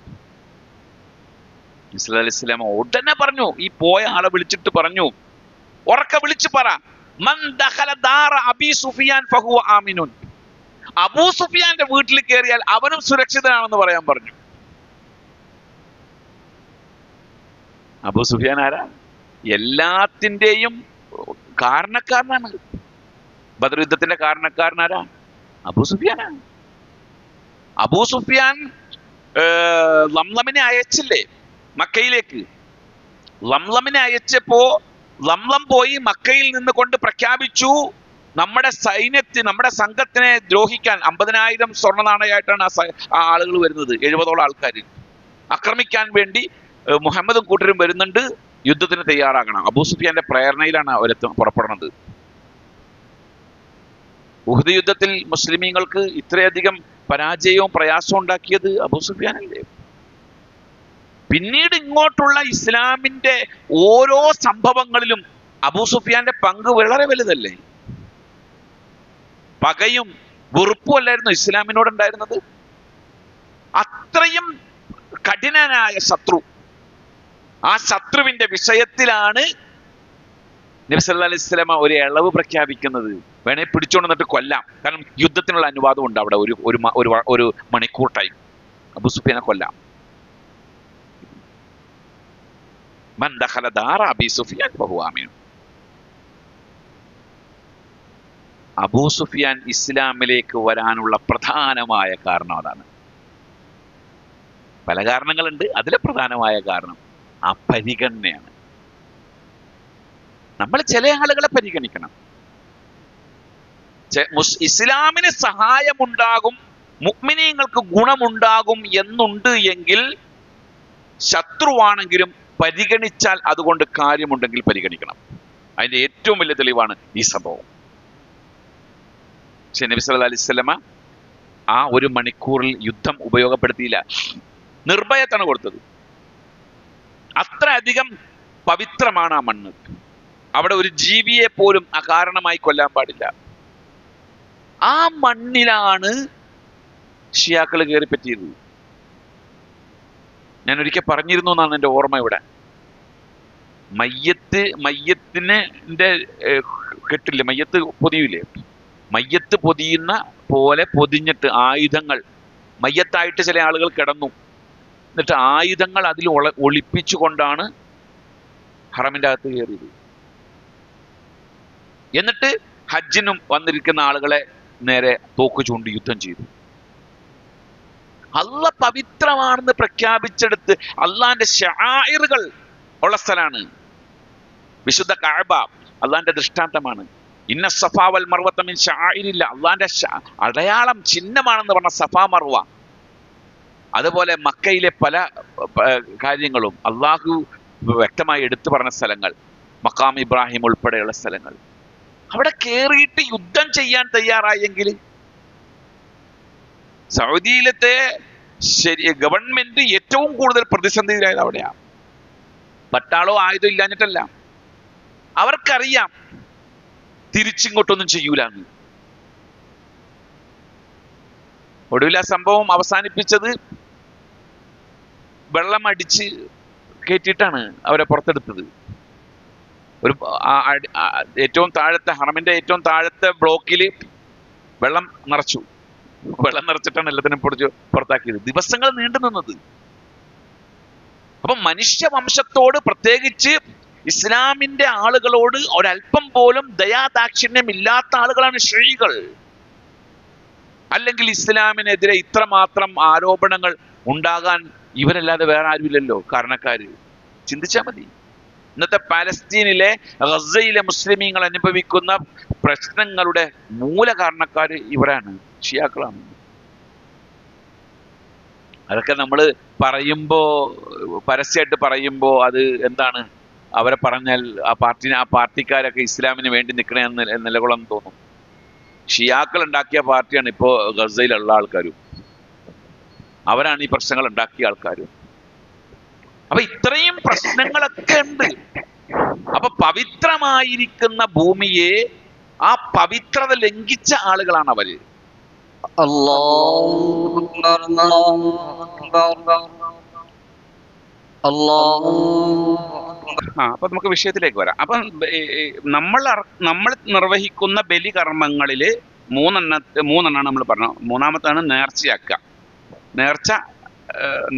നബി സല്ലല്ലാഹു അലൈഹി വസല്ലം ഉടനെ പറഞ്ഞു, ഈ പോയ ആളെ വിളിച്ചിട്ട് പറഞ്ഞു, ഉറക്കെ വിളിച്ചു പറ, മൻ ദഖല ദാറ അബീ സുഫിയാൻ ഫഹുവ ആമിനുൻ. അബൂ സുഫിയാന്റെ വീട്ടിൽ കയറിയാൽ അവനും സുരക്ഷിതനാണെന്ന് പറയാൻ പറഞ്ഞു. അബൂ സുഫിയാൻ ആരാ? എല്ലാത്തിന്റെയും കാരണക്കാരനാണ്. ബദർ യുദ്ധത്തിന്റെ കാരണക്കാരനാരാ? അബൂ സുഫിയാനാണ്. അബൂ സുഫിയാൻ ലംലമിനെ അയച്ചില്ലേ മക്കയിലേക്ക്? ലംലമിനെ അയച്ചപ്പോ ലംലം പോയി മക്കയിൽ നിന്ന് കൊണ്ട് പ്രഖ്യാപിച്ചു, നമ്മുടെ നമ്മുടെ സംഘത്തിനെ ദ്രോഹിക്കാൻ 50,000 സ്വർണ്ണ നാണയമായിട്ടാണ് ആ ആളുകൾ വരുന്നത്, 70ഓളം ആൾക്കാർ. ആക്രമിക്കാൻ വേണ്ടി മുഹമ്മദും കൂട്ടരും വരുന്നുണ്ട്, യുദ്ധത്തിന് തയ്യാറാകണം. അബൂ സുഫിയാന്റെ പ്രേരണയിലാണ് അവർ പുറപ്പെടുന്നത്. ഉഹദ് യുദ്ധത്തിൽ മുസ്ലിമീങ്ങൾക്ക് ഇത്രയധികം പരാജയവും പ്രയാസവും ഉണ്ടാക്കിയത് അബൂ സുഫിയാനല്ലേ. പിന്നീട് ഇങ്ങോട്ടുള്ള ഇസ്ലാമിന്റെ ഓരോ സംഭവങ്ങളിലും അബൂ സുഫിയാന്റെ പങ്ക് വളരെ വലുതല്ലേ. പകയും വെറുപ്പും അല്ലായിരുന്നു ഇസ്ലാമിനോടുണ്ടായിരുന്നത്. അത്രയും കഠിനനായ ശത്രു. ആ ശത്രുവിന്റെ വിഷയത്തിലാണ് നബി സല്ലല്ലാഹു അലൈഹി വസല്ലമ ഒരു ഇളവ് പ്രഖ്യാപിക്കുന്നത്. വേണേ പിടിച്ചോണ്ട് വന്നിട്ട് കൊല്ലാം, കാരണം യുദ്ധത്തിനുള്ള അനുവാദം ഉണ്ട് അവിടെ. ഒരു മണിക്കൂർ ടൈം അബൂ സുഫിയാനെ കൊല്ലാം. മൻ ദഖല ദാറ അബീ സുഫിയാൻ ഫഹുവ ആമിൻ. അബൂ സുഫിയാൻ ഇസ്ലാമിലേക്ക് വരാനുള്ള പ്രധാനമായ കാരണം അതാണ്. പല കാരണങ്ങളുണ്ട്, അതിലെ പ്രധാനമായ കാരണം ആ പരിഗണനയാണ്. നമ്മൾ ചില ആളുകളെ പരിഗണിക്കണം. ഇസ്ലാമിന് സഹായമുണ്ടാകും, മുഅ്മിനീങ്ങൾക്ക് ഗുണമുണ്ടാകും എന്നുണ്ട് എങ്കിൽ ശത്രുവാണെങ്കിലും പരിഗണിച്ചാൽ അതുകൊണ്ട് കാര്യമുണ്ടെങ്കിൽ പരിഗണിക്കണം. അതിന്റെ ഏറ്റവും വലിയ തെളിവാണ് ഈ സംഭവം. പക്ഷെ നബി സല്ലല്ലാഹു അലൈഹി വസല്ലമ ആ ഒരു മണിക്കൂറിൽ യുദ്ധം ഉപയോഗപ്പെടുത്തിയില്ല, നിർഭയത്താണ് കൊടുത്തത്. അത്ര അധികം പവിത്രമാണ് ആ മണ്ണ്. അവിടെ ഒരു ജീവിയെ പോലും അകാരണമായി കൊല്ലാൻ പാടില്ല. ആ മണ്ണിലാണ് ഷിയാക്കൾ കയറി പറ്റിയത്. ഞാൻ ഒരിക്കൽ പറഞ്ഞിരുന്നു എന്നാണ് എൻ്റെ ഓർമ്മ. ഇവിടെ മയ്യത്തിന് കെട്ടില്ലേ, മയ്യത്ത് പൊതിയില്ലേ, മയ്യത്ത് പൊതിയുന്ന പോലെ പൊതിഞ്ഞിട്ട് ആയുധങ്ങൾ, മയ്യത്തായിട്ട് ചില ആളുകൾ കിടന്നു, എന്നിട്ട് ആയുധങ്ങൾ അതിൽ ഒളിപ്പിച്ചുകൊണ്ടാണ് ഹറമിൻ്റെ അകത്ത് കയറിയത്. എന്നിട്ട് ഹജ്ജിനും വന്നിരിക്കുന്ന ആളുകളെ നേരെ തോക്ക് ചൂണ്ടി യുദ്ധം ചെയ്തു. അള്ള പവിത്രമാണെന്ന് പ്രഖ്യാപിച്ചെടുത്ത് അള്ളാന്റെ ശആഇറുകൾ ഉള്ള സ്ഥലമാണ് വിശുദ്ധ കഅബ. അള്ളാന്റെ ദൃഷ്ടാന്തമാണ്. ഇന്ന സഫാ വൽ മർവത മിൻ ശആഇരില്ല. അള്ളാന്റെ അടയാളം, ചിഹ്നമാണെന്ന് പറഞ്ഞ സഫാ മർവ. അതുപോലെ മക്കയിലെ പല കാര്യങ്ങളും അള്ളാഹു വ്യക്തമായി എടുത്തു പറഞ്ഞ സ്ഥലങ്ങൾ, മഖാം ഇബ്രാഹിം ഉൾപ്പെടെയുള്ള സ്ഥലങ്ങൾ. അവിടെ കയറിയിട്ട് യുദ്ധം ചെയ്യാൻ തയ്യാറായെങ്കിൽ സൗദിയിലത്തെ ഗവൺമെന്റ് ഏറ്റവും കൂടുതൽ പ്രതിസന്ധിയിലായത് അവിടെയാണ്. പട്ടാളോ ആയുധം ഇല്ലാഞ്ഞിട്ടല്ല, അവർക്കറിയാം തിരിച്ചിങ്ങോട്ടൊന്നും ചെയ്യൂലെന്ന്. ഒടുവിൽ ആ സംഭവം അവസാനിപ്പിച്ചത് വെള്ളം അടിച്ച് കയറ്റിയിട്ടാണ് അവരെ പുറത്തെടുത്തത്. ഒരു ഏറ്റവും താഴത്തെ ഹറമിന്റെ ഏറ്റവും താഴത്തെ ബ്ലോക്കിൽ വെള്ളം നിറച്ചു. വെള്ളം നിറച്ചിട്ടാണ് എല്ലാത്തിനും പൊടിച്ച് പുറത്താക്കിയത്. ദിവസങ്ങൾ നീണ്ടു നിന്നത്. അപ്പൊ മനുഷ്യവംശത്തോട്, പ്രത്യേകിച്ച് ഇസ്ലാമിന്റെ ആളുകളോട് ഒരല്പം പോലും ദയാദാക്ഷിണ്യം ഇല്ലാത്ത ആളുകളാണ് ഷിഈകൾ. അല്ലെങ്കിൽ ഇസ്ലാമിനെതിരെ ഇത്രമാത്രം ആരോപണങ്ങൾ ഉണ്ടാകാൻ ഇവരല്ലാതെ വേറെ ആരുമില്ലല്ലോ കാരണക്കാര്. ചിന്തിച്ചാൽ മതി. ഇന്നത്തെ പാലസ്തീനിലെ, ഗസയിലെ മുസ്ലിമീങ്ങൾ അനുഭവിക്കുന്ന പ്രശ്നങ്ങളുടെ മൂല കാരണക്കാര് ഇവരാണ്, ഷിയാക്കളാണ്. അതൊക്കെ നമ്മൾ പരസ്യമായിട്ട് പറയുമ്പോ അത് എന്താണ്, അവരെ പറഞ്ഞാൽ ആ പാർട്ടിക്കാരൊക്കെ ഇസ്ലാമിന് വേണ്ടി നിൽക്കണമെന്ന് നിലകൊള്ളാൻ തോന്നും. ഷിയാക്കൾ ഉണ്ടാക്കിയ പാർട്ടിയാണ് ഇപ്പോ ഗസയിലുള്ള ആൾക്കാരും. അവരാണ് ഈ പ്രശ്നങ്ങൾ ഉണ്ടാക്കിയ ആൾക്കാരും. അപ്പൊ ഇത്രയും പ്രശ്നങ്ങളൊക്കെ ഉണ്ട്. അപ്പൊ പവിത്രമായിരിക്കുന്ന ഭൂമിയെ ആ പവിത്രത ലംഘിച്ച ആളുകളാണ് അവര്. അപ്പൊ നമുക്ക് വിഷയത്തിലേക്ക് വരാം. അപ്പൊ നമ്മൾ നിർവഹിക്കുന്ന ബലികർമ്മങ്ങളില് മൂന്നെണ്ണാണ് നമ്മൾ പറഞ്ഞത്. മൂന്നാമത്താണ് നേർച്ചയാക്കുക. നേർച്ച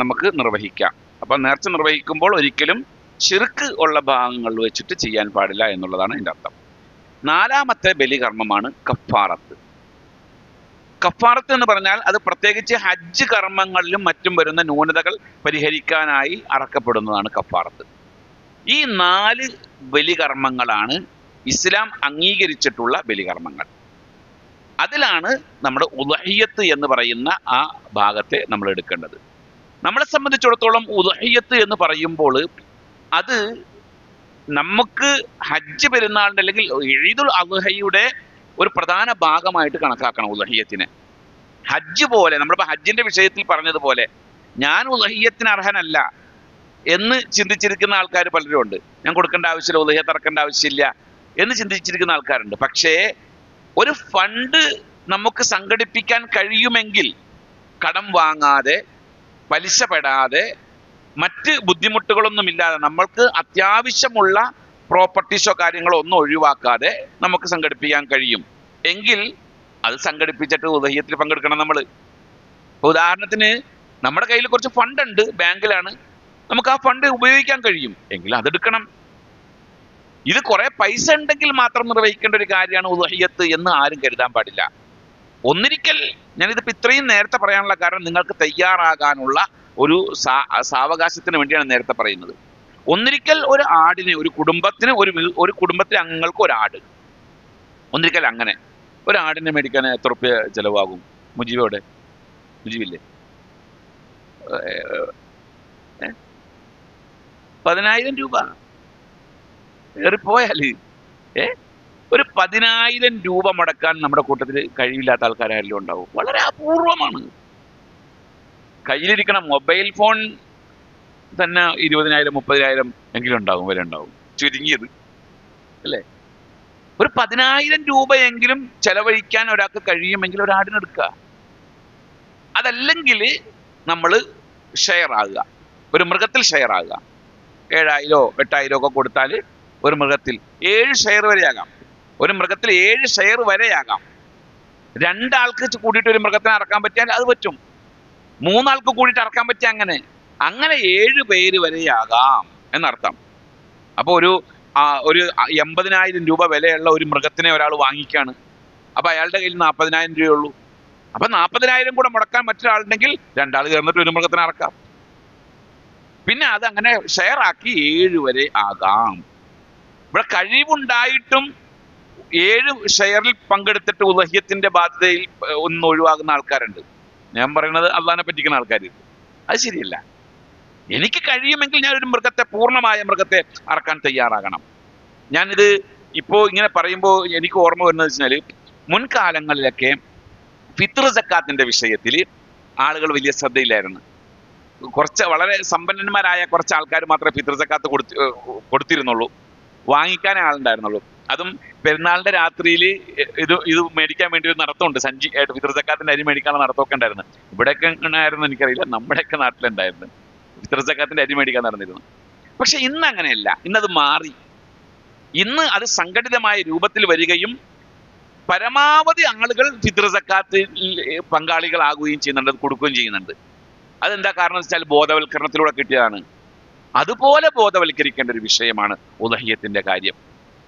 നമുക്ക് നിർവഹിക്കാം. അപ്പൊ നേർച്ച നിർവഹിക്കുമ്പോൾ ഒരിക്കലും ശിർക്ക് ഉള്ള ഭാഗങ്ങൾ വെച്ചിട്ട് ചെയ്യാൻ പാടില്ല എന്നുള്ളതാണ് ഇതിന്റെ അർത്ഥം. നാലാമത്തെ ബലികർമ്മമാണ് കഫാറത്ത്. കഫാറത്ത് എന്ന് പറഞ്ഞാൽ അത് പ്രത്യേകിച്ച് ഹജ്ജ് കർമ്മങ്ങളിലും മറ്റും വരുന്ന ന്യൂനതകൾ പരിഹരിക്കാനായി അറക്കപ്പെടുന്നതാണ് കഫാറത്ത്. ഈ 4 ബലികർമ്മങ്ങളാണ് ഇസ്ലാം അംഗീകരിച്ചിട്ടുള്ള ബലികർമ്മങ്ങൾ. അതിലാണ് നമ്മുടെ ഉളഹിയ്യത്ത് എന്ന് പറയുന്ന ആ ഭാഗത്തെ നമ്മൾ എടുക്കേണ്ടത്. നമ്മളെ സംബന്ധിച്ചിടത്തോളം ഉദ്ഹിയ്യത്ത് എന്ന് പറയുമ്പോൾ അത് നമുക്ക് ഹജ്ജ് പെരുന്നാളിന്റെ അല്ലെങ്കിൽ ഈദുൽ അദ്ഹയുടെ ഒരു പ്രധാന ഭാഗമായിട്ട് കണക്കാക്കണം ഉദ്ഹിയ്യത്തിനെ. ഹജ്ജ് പോലെ നമ്മളിപ്പോൾ ഹജ്ജിന്റെ വിഷയത്തിൽ പറഞ്ഞതുപോലെ ഞാൻ ഉദ്ഹിയ്യത്തിന് അർഹനല്ല എന്ന് ചിന്തിച്ചിരിക്കുന്ന ആൾക്കാർ പലരും ഉണ്ട്. ഞാൻ കൊടുക്കേണ്ട ആവശ്യമില്ല, ഉദ്ഹിയ്യത്ത് ഇറക്കേണ്ട ആവശ്യമില്ല എന്ന് ചിന്തിച്ചിരിക്കുന്ന ആൾക്കാരുണ്ട്. പക്ഷേ ഒരു ഫണ്ട് നമുക്ക് സംഘടിപ്പിക്കാൻ കഴിയുമെങ്കിൽ കടം വാങ്ങാതെ പലിശ പെടാതെ മറ്റ് ബുദ്ധിമുട്ടുകളൊന്നുമില്ലാതെ നമ്മൾക്ക് അത്യാവശ്യമുള്ള പ്രോപ്പർട്ടീസോ കാര്യങ്ങളോ ഒന്നും ഒഴിവാക്കാതെ നമുക്ക് സംഘടിപ്പിക്കാൻ കഴിയും എങ്കിൽ അത് സംഘടിപ്പിച്ചിട്ട് ഉദ്ഹിയ്യത്തിൽ പങ്കെടുക്കണം നമ്മൾ. ഉദാഹരണത്തിന് നമ്മുടെ കയ്യിൽ കുറച്ച് ഫണ്ട് ഉണ്ട്, ബാങ്കിലാണ്, നമുക്ക് ആ ഫണ്ട് ഉപയോഗിക്കാൻ കഴിയും എങ്കിൽ അതെടുക്കണം. ഇത് കുറെ പൈസ ഉണ്ടെങ്കിൽ മാത്രം നിർവഹിക്കേണ്ട ഒരു കാര്യമാണ് ഉദ്ഹിയ്യത്ത് എന്ന് ആരും കരുതാൻ പാടില്ല. ഒന്നിരിക്കൽ ഞാനിതിപ്പോൾ ഇത്രയും നേരത്തെ പറയാനുള്ള കാരണം നിങ്ങൾക്ക് തയ്യാറാകാനുള്ള ഒരു സാവകാശത്തിന് വേണ്ടിയാണ് നേരത്തെ പറയുന്നത്. ഒന്നിരിക്കൽ ഒരു ആടിന്, ഒരു കുടുംബത്തിന്, ഒരു കുടുംബത്തിലെ അംഗങ്ങൾക്ക് ഒരാട്, ഒന്നിരിക്കൽ അങ്ങനെ ഒരു ആടിനെ മേടിക്കാൻ എത്ര റുപ്യ ചെലവാകും? മുജീബോടെ മുജീബില്ലേ? 10,000 രൂപ ഏറിപ്പോയാല് ഒരു 10,000 രൂപ മുടക്കാൻ നമ്മുടെ കൂട്ടത്തിൽ കഴിയില്ലാത്ത ആൾക്കാരെല്ലാം ഉണ്ടാവും. വളരെ അപൂർവമാണ്. കയ്യിലിരിക്കണം മൊബൈൽ ഫോൺ തന്നെ 20,000 30,000 എങ്കിലും ഉണ്ടാവും, വില ഉണ്ടാവും, ചുരുങ്ങിയത് അല്ലേ? ഒരു 10,000 രൂപയെങ്കിലും ചെലവഴിക്കാൻ ഒരാൾക്ക് കഴിയുമെങ്കിൽ ഒരാടിനെടുക്കുക. അതല്ലെങ്കിൽ നമ്മൾ ഷെയർ ആകുക, ഒരു മൃഗത്തിൽ ഷെയർ ആകുക. 7,000 8,000 ഒക്കെ കൊടുത്താൽ ഒരു മൃഗത്തിൽ 7 ഷെയർ വരെയാകാം. ഒരു മൃഗത്തിൽ 7 ഷെയർ വരെയാകാം. 2 ആൾക്ക് കൂടിയിട്ട് ഒരു മൃഗത്തിനെ അറക്കാൻ പറ്റിയാൽ അത് പറ്റും. 3 ആൾക്ക് കൂടിയിട്ട് അറക്കാൻ പറ്റിയ അങ്ങനെ 7 പേര് വരെയാകാം എന്നർത്ഥം. അപ്പോൾ ഒരു 80,000 രൂപ വിലയുള്ള ഒരു മൃഗത്തിനെ ഒരാൾ വാങ്ങിക്കാണ്. അപ്പൊ അയാളുടെ കയ്യിൽ 40,000 രൂപയുള്ളൂ. അപ്പൊ 40,000 കൂടെ മുടക്കാൻ മറ്റൊരാളുണ്ടെങ്കിൽ 2 ആൾ ചേർന്നിട്ട് ഒരു മൃഗത്തിനെ അറക്കാം. പിന്നെ അത് അങ്ങനെ ഷെയർ ആക്കി 7 വരെ ആകാം. ഇവിടെ കഴിവുണ്ടായിട്ടും 7 ഷെയറിൽ പങ്കെടുത്തിട്ട് ഉദ്ഹിയ്യത്തിന്റെ ബാധ്യതയിൽ ഒന്ന് ഒഴിവാകുന്ന ആൾക്കാരുണ്ട്. ഞാൻ പറയുന്നത് അള്ളാഹിനെ പറ്റിക്കുന്ന ആൾക്കാർ. അത് ശരിയല്ല. എനിക്ക് കഴിയുമെങ്കിൽ ഞാൻ ഒരു മൃഗത്തെ, പൂർണ്ണമായ മൃഗത്തെ അറക്കാൻ തയ്യാറാകണം. ഞാനിത് ഇപ്പോൾ ഇങ്ങനെ പറയുമ്പോൾ എനിക്ക് ഓർമ്മ വരുന്നത് വെച്ചാൽ മുൻകാലങ്ങളിലൊക്കെ ഫിത്ർ സക്കാത്തിന്റെ വിഷയത്തിൽ ആളുകൾ വലിയ ശ്രദ്ധയിലായിരുന്നു. കുറച്ച് വളരെ സമ്പന്നന്മാരായ കുറച്ച് ആൾക്കാർ മാത്രമേ ഫിത്ർ സക്കാത്ത് കൊടുത്തിരുന്നുള്ളൂ, വാങ്ങിക്കാനേ ആളുണ്ടായിരുന്നുള്ളൂ. അതും പെരുന്നാളിന്റെ രാത്രിയിൽ ഇത് മേടിക്കാൻ വേണ്ടി ഒരു നടത്തമുണ്ട്. സഞ്ചി ഫിത്ർ സക്കാത്തിന്റെ അരി മേടിക്കാനുള്ള നടത്തമൊക്കെ ഉണ്ടായിരുന്നു. ഇവിടെയൊക്കെ ആയിരുന്നു എനിക്കറിയില്ല, നമ്മുടെയൊക്കെ നാട്ടിലുണ്ടായിരുന്നു. ഫിത്ർ സക്കാത്തിന്റെ അരി മേടിക്കാൻ നടന്നിരുന്നു. പക്ഷെ ഇന്ന് അങ്ങനെയല്ല, ഇന്നത് മാറി. ഇന്ന് അത് സംഘടിതമായ രൂപത്തിൽ വരികയും പരമാവധി ആളുകൾ ഫിത്ർ സക്കാത്തിൽ പങ്കാളികളാകുകയും ചെയ്യുന്നുണ്ട്, അത് കൊടുക്കുകയും ചെയ്യുന്നുണ്ട്. അതെന്താ കാരണം എന്ന് വെച്ചാൽ ബോധവൽക്കരണത്തിലൂടെ കിട്ടിയതാണ്. അതുപോലെ ബോധവൽക്കരിക്കേണ്ട ഒരു വിഷയമാണ് ഉദ്ഹിയ്യത്തിന്റെ കാര്യം.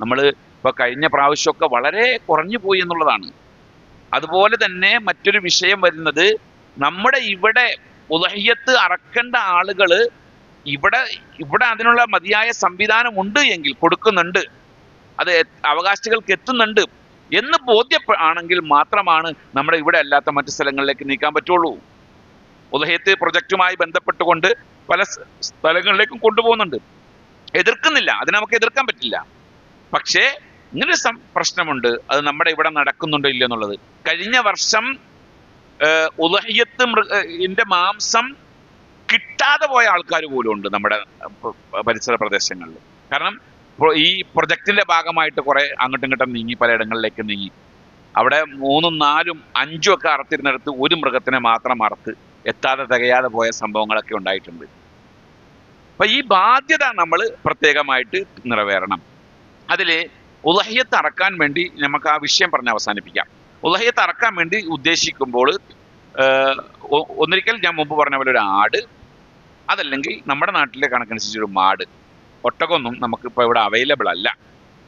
നമ്മൾ ഇപ്പൊ കഴിഞ്ഞ പ്രാവശ്യമൊക്കെ വളരെ കുറഞ്ഞു പോയി എന്നുള്ളതാണ്. അതുപോലെ തന്നെ മറ്റൊരു വിഷയം വരുന്നത്, നമ്മുടെ ഇവിടെ ഉദ്ഹിയ്യത്ത് അറക്കേണ്ട ആളുകൾ ഇവിടെ അതിനുള്ള മതിയായ സംവിധാനം ഉണ്ട് എങ്കിൽ, കൊടുക്കുന്നുണ്ട്, അത് അവകാശികൾക്ക് എത്തുന്നുണ്ട് എന്ന് ബോധ്യമാണെങ്കിൽ മാത്രമാണ് നമ്മുടെ ഇവിടെ അല്ലാത്ത മറ്റു സ്ഥലങ്ങളിലേക്ക് നീക്കാൻ പറ്റുള്ളൂ. ഉദ്ഹിയ്യത്ത് പ്രൊജക്റ്റുമായി ബന്ധപ്പെട്ടുകൊണ്ട് പല സ്ഥലങ്ങളിലേക്കും കൊണ്ടുപോകുന്നുണ്ട്. എതിർക്കുന്നില്ല, അതിനെ നമുക്ക് എതിർക്കാൻ പറ്റില്ല. പക്ഷേ ഇങ്ങനൊരു പ്രശ്നമുണ്ട്, അത് നമ്മുടെ ഇവിടെ നടക്കുന്നുണ്ടോ ഇല്ല എന്നുള്ളത്. കഴിഞ്ഞ വർഷം ഉദ്ഹിയ്യത്തിന്റെ മാംസം കിട്ടാതെ പോയ ആൾക്കാർ പോലും ഉണ്ട് നമ്മുടെ പരിസര പ്രദേശങ്ങളിൽ. കാരണം ഈ പ്രൊജക്റ്റിന്റെ ഭാഗമായിട്ട് കുറെ അങ്ങോട്ടും ഇങ്ങോട്ടും നീങ്ങി, പലയിടങ്ങളിലേക്ക് നീങ്ങി. അവിടെ 3, 4, 5 ഒക്കെ അറുത്തിരുന്നിടത്ത് ഒരു മൃഗത്തിനെ മാത്രം അറുത്ത് എത്താതെ തികയാതെ പോയ സംഭവങ്ങളൊക്കെ ഉണ്ടായിട്ടുണ്ട്. അപ്പൊ ഈ ബാധ്യത നമ്മൾ പ്രത്യേകമായിട്ട് നിറവേറണം. അതില് ഉദ്ഹിയ്യത്ത് അറക്കാൻ വേണ്ടി നമുക്ക് ആ വിഷയം പറഞ്ഞ് അവസാനിപ്പിക്കാം. ഉദ്ഹിയ്യത്ത് അറക്കാൻ വേണ്ടി ഉദ്ദേശിക്കുമ്പോൾ ഒന്നിരിക്കൽ ഞാൻ മുമ്പ് പറഞ്ഞ പോലെ ഒരു ആട്, അതല്ലെങ്കിൽ നമ്മുടെ നാട്ടിലെ കണക്കനുസരിച്ച് ഒരു മാട്. ഒട്ടകമൊന്നും നമുക്കിപ്പോൾ ഇവിടെ അവൈലബിൾ അല്ല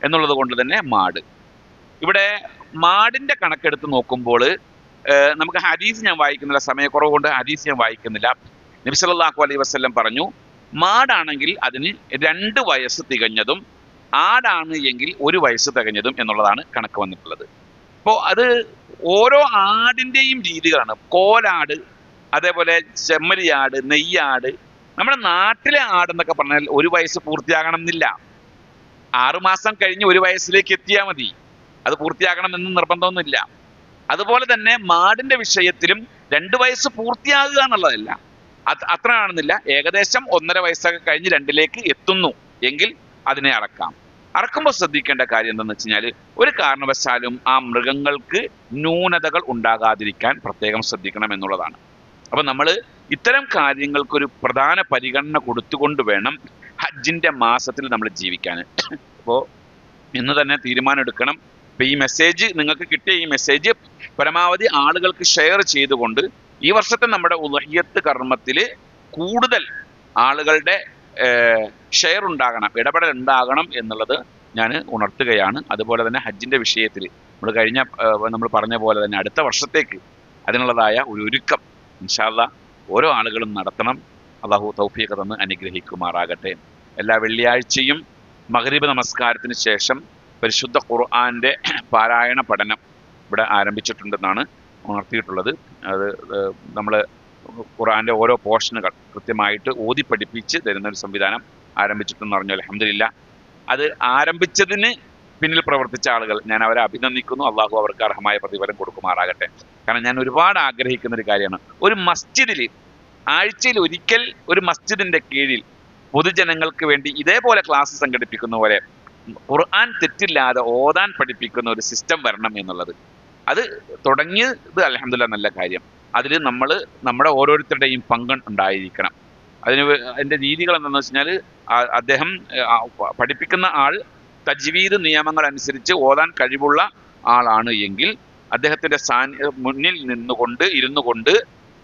എന്നുള്ളത് കൊണ്ട് തന്നെ മാട്. ഇവിടെ മാടിന്റെ കണക്കെടുത്ത് നോക്കുമ്പോൾ നമുക്ക് ഹദീസ് ഞാൻ വായിക്കുന്നില്ല, സമയക്കുറവ് കൊണ്ട് ഹദീസ് ഞാൻ വായിക്കുന്നില്ല. നബി സല്ലല്ലാഹു അലൈഹി വസല്ലം പറഞ്ഞു, മാടാണെങ്കിൽ അതിന് 2 വയസ്സ് തികഞ്ഞതും ആടാണ് എങ്കിൽ 1 വയസ്സ് തികഞ്ഞതും എന്നുള്ളതാണ് കണക്ക് വന്നിട്ടുള്ളത്. അപ്പോൾ അത് ഓരോ ആടിൻ്റെയും രീതികളാണ്. കോലാട് അതേപോലെ ചെമ്മരിയാട്, നെയ്യാട്. നമ്മുടെ നാട്ടിലെ ആടെന്നൊക്കെ പറഞ്ഞാൽ 1 വയസ്സ് പൂർത്തിയാകണം എന്നില്ല. 6 മാസം കഴിഞ്ഞ് 1 വയസ്സിലേക്ക് എത്തിയാൽ മതി. അത് പൂർത്തിയാകണം എന്ന് നിർബന്ധമൊന്നുമില്ല. അതുപോലെ തന്നെ മാടിന്റെ വിഷയത്തിലും 2 വയസ്സ് പൂർത്തിയാകുക എന്നുള്ളതല്ല, അത്ര ആണെന്നില്ല. ഏകദേശം 1.5 വയസ്സൊക്കെ കഴിഞ്ഞ് 2ലേക്ക് എത്തുന്നു എങ്കിൽ അതിനെ അറക്കാം. അറക്കുമ്പോൾ ശ്രദ്ധിക്കേണ്ട കാര്യം എന്താണെന്ന് വെച്ച് കഴിഞ്ഞാൽ, ഒരു കാരണവശാലും ആ മൃഗങ്ങൾക്ക് ന്യൂനതകൾ ഉണ്ടാകാതിരിക്കാൻ പ്രത്യേകം ശ്രദ്ധിക്കണം എന്നുള്ളതാണ്. അപ്പൊ നമ്മൾ ഇത്തരം കാര്യങ്ങൾക്കൊരു പ്രധാന പരിഗണന കൊടുത്തുകൊണ്ട് വേണം ഹജ്ജിന്റെ മാസത്തിൽ നമ്മൾ ജീവിക്കാൻ. അപ്പോൾ ഇന്ന് തന്നെ തീരുമാനം എടുക്കണം. ഇപ്പൊ ഈ മെസ്സേജ് നിങ്ങൾക്ക് കിട്ടിയ ഈ മെസ്സേജ് പരമാവധി ആളുകൾക്ക് ഷെയർ ചെയ്തുകൊണ്ട് ഈ വർഷത്തെ നമ്മുടെ ഉളഹിയത്ത് കർമ്മത്തിൽ കൂടുതൽ ആളുകളുടെ ഷെയർ ഉണ്ടാകണം, ഇടപെടൽ ഉണ്ടാകണം എന്നുള്ളത് ഞാൻ ഉണർത്തുകയാണ്. അതുപോലെ തന്നെ ഹജ്ജിന്റെ വിഷയത്തിൽ നമ്മൾ പറഞ്ഞ പോലെ തന്നെ അടുത്ത വർഷത്തേക്ക് അതിനുള്ളതായ ഒരു ഒരുക്കം ഇൻഷാ അല്ലാഹ് ഓരോ ആളുകളും നടത്തണം. അള്ളാഹു തൗഫീഖ് തന്ന് അനുഗ്രഹിക്കുമാറാകട്ടെ. എല്ലാ വെള്ളിയാഴ്ചയും മഗ്രിബ് നമസ്കാരത്തിന് ശേഷം പരിശുദ്ധ ഖുർആന്റെ പാരായണ പഠനം ഇവിടെ ആരംഭിച്ചിട്ടുണ്ടെന്നാണ് ഉണർത്തിയിട്ടുള്ളത്. അത് നമ്മൾ ഖുർആന്റെ ഓരോ പോർഷനുകൾ കൃത്യമായിട്ട് ഓതി പഠിപ്പിച്ച് തരുന്ന ഒരു സംവിധാനം ആരംഭിച്ചിട്ടെന്ന് പറഞ്ഞു. അൽഹംദുലില്ലാ. അത് ആരംഭിച്ചതിന് പിന്നിൽ പ്രവർത്തിച്ച ആളുകൾ ഞാൻ അവരെ അഭിനന്ദിക്കുന്നു. അള്ളാഹു അവർക്ക് അർഹമായ പ്രതിഫലം കൊടുക്കുമാറാകട്ടെ. കാരണം ഞാൻ ഒരുപാട് ആഗ്രഹിക്കുന്ന ഒരു കാര്യമാണ്, ഒരു മസ്ജിദിൽ ആഴ്ചയിൽ ഒരിക്കൽ ഒരു മസ്ജിദിന്റെ കീഴിൽ പൊതുജനങ്ങൾക്ക് വേണ്ടി ഇതേപോലെ ക്ലാസ് സംഘടിപ്പിക്കുന്ന പോലെ ഖുർആൻ തെറ്റില്ലാതെ ഓതാൻ പഠിപ്പിക്കുന്ന ഒരു സിസ്റ്റം വരണം എന്നുള്ളത്. അത് തുടങ്ങിയത് അൽഹംദുലില്ലാ നല്ല കാര്യം. അതിൽ നമ്മുടെ ഓരോരുത്തരുടെയും പങ്ക് ഉണ്ടായിരിക്കണം. അതിന്റെ രീതികൾ എന്താണെന്ന് വെച്ച് കഴിഞ്ഞാൽ, അദ്ദേഹം പഠിപ്പിക്കുന്ന ആൾ തജ്വീദ് നിയമങ്ങൾ അനുസരിച്ച് ഓതാൻ കഴിവുള്ള ആളാണ് എങ്കിൽ അദ്ദേഹത്തിന്റെ മുന്നിൽ ഇരുന്നു കൊണ്ട്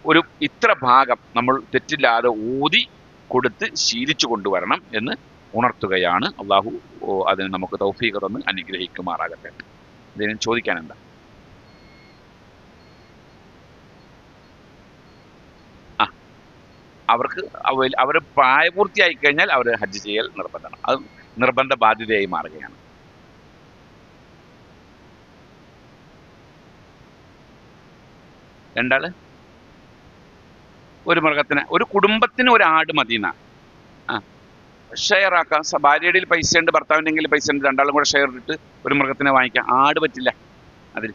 ഒരു ഇത്ര ഭാഗം നമ്മൾ തെറ്റില്ലാതെ ഓതി കൊടുത്ത് ശീലിച്ചു കൊണ്ടുവരണം എന്ന് ഉണർത്തുകയാണ്. അള്ളാഹു അതിന് നമുക്ക് തൗഫീഖ് തന്ന് അനുഗ്രഹിക്കുമാറാകട്ടെ. ഇതിന് ചോദിക്കാനെന്താ? അവർ പ്രായപൂർത്തിയായി കഴിഞ്ഞാൽ അവർ ഹജ്ജ് ചെയ്യൽ നിർബന്ധമാണ്. അത് നിർബന്ധ ബാധ്യതയായി മാറുകയാണ്. രണ്ടാള് ഒരു മൃഗത്തിന്, ഒരു കുടുംബത്തിന് ഒരു ആട് മതിയെന്നാ. ഷെയർ ആക്കാം. ഭാര്യയുടെ പൈസ ഉണ്ട്, ഭർത്താവിൻ്റെ എങ്കിലും പൈസ ഉണ്ട്, രണ്ടാളും കൂടെ ഷെയർ ഇട്ടിട്ട് ഒരു മൃഗത്തിനെ വാങ്ങിക്കാം. ആട് പറ്റില്ല. അതിൽ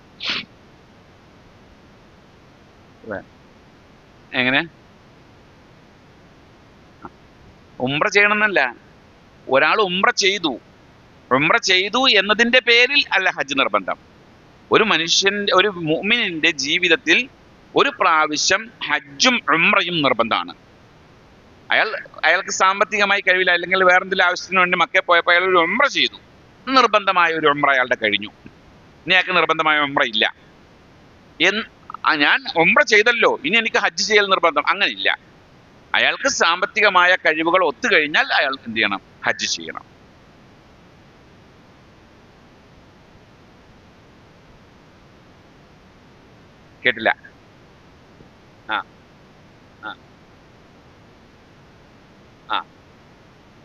എങ്ങനെ ഉംറ ചെയ്യണമെന്നല്ല, ഒരാൾ ഉംറ ചെയ്തു എന്നതിന്റെ പേരിൽ അല്ല ഹജ്ജ് നിർബന്ധം. ഒരു മുഅ്മിനിന്റെ ജീവിതത്തിൽ ഒരു പ്രാവശ്യം ഹജ്ജും ഉംറയും നിർബന്ധമാണ്. അയാൾക്ക് സാമ്പത്തികമായി കഴിവില്ല, അല്ലെങ്കിൽ വേറെന്തെങ്കിലും ആവശ്യത്തിന് വേണ്ടി മക്കയിൽ പോയപ്പോൾ അയാൾ ഒരു ഉംറ ചെയ്തു, നിർബന്ധമായ ഒരു ഉംറ അയാളുടെ കഴിഞ്ഞു. ഇനി അയാൾക്ക് നിർബന്ധമായ ഉംറ ഇല്ല. ഞാൻ ഉംറ ചെയ്തല്ലോ, ഇനി എനിക്ക് ഹജ്ജ് ചെയ്യൽ നിർബന്ധം, അങ്ങനെയില്ല. അയാൾക്ക് സാമ്പത്തികമായ കഴിവുകൾ ഒത്തുകഴിഞ്ഞാൽ അയാൾ എന്ത് ചെയ്യണം? ഹജ്ജ് ചെയ്യണം. കേട്ടില്ല?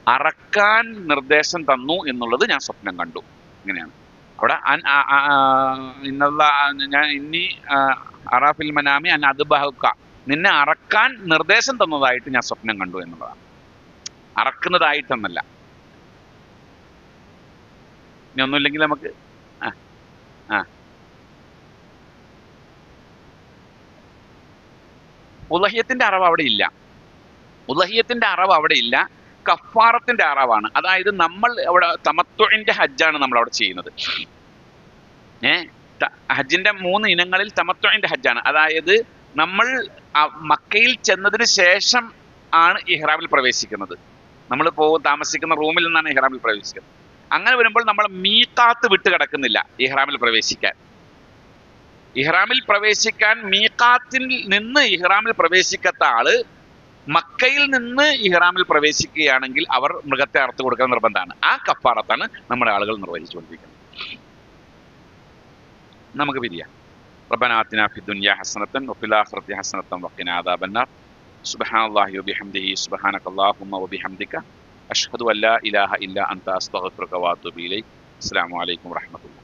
അറക്കാൻ നിർദ്ദേശം തന്നു എന്നുള്ളത് ഞാൻ സ്വപ്നം കണ്ടു. ഇങ്ങനെയാണ് അവിടെ ഇന്നി അറാഫിൽ മനാമി അൻ അദ്ബഹുക, നിന്നെ അറക്കാൻ നിർദ്ദേശം തന്നതായിട്ട് ഞാൻ സ്വപ്നം കണ്ടു എന്നുള്ളതാണ്, അറക്കുന്നതായിട്ടെന്നല്ല. ഇനി ഒന്നുമില്ലെങ്കിൽ നമുക്ക് ഉളഹിയത്തിന്റെ അറവ് അവിടെ ഇല്ല. ഉളഹിയത്തിന്റെ അറവ് അവിടെ ഇല്ല, കഫാറത്തിന്റെ അറവാണ്. അതായത് നമ്മൾ അവിടെ തമത്തുഇന്റെ ഹജ്ജാണ് നമ്മൾ അവിടെ ചെയ്യുന്നത്. ഹജ്ജിന്റെ 3 ഇനങ്ങളിൽ തമത്തുഇന്റെ ഹജ്ജാണ്. അതായത് നമ്മൾ മക്കയിൽ ചെന്നതിന് ശേഷം ആണ് ഇഹ്റാമിൽ പ്രവേശിക്കുന്നത്. നമ്മൾ താമസിക്കുന്ന റൂമിൽ നിന്നാണ് ഇഹ്റാമിൽ പ്രവേശിക്കുന്നത്. അങ്ങനെ വരുമ്പോൾ നമ്മൾ മീഖാത്ത് വിട്ട് കിടക്കുന്നില്ല. ഇഹ്റാമിൽ പ്രവേശിക്കാൻ മീഖാത്തിൽ നിന്ന് ഇഹ്റാമിൽ പ്രവേശിക്കാത്ത ആള് മക്കയിൽ നിന്ന് ഇഹ്റാമിൽ പ്രവേശിക്കുകയാണെങ്കിൽ അവർ മൃഗത്തെ അറുത്ത് കൊടുക്കാൻ നിർബന്ധമാണ്. ആ കഫാറത്താണ് നമ്മുടെ ആളുകൾ നിർവഹിച്ചുകൊണ്ടിരിക്കുന്നത്. നമുക്ക് പിരിയാം. ربنا آتنا في الدنيا حسنة وفي الآخرة حسنة وقنا عذاب النار. سبحان الله وبحمده سبحانك اللهم وبحمدك أشهد أن لا إله إلا أنت أستغفرك وأتوب إليك. السلام عليكم ورحمة الله.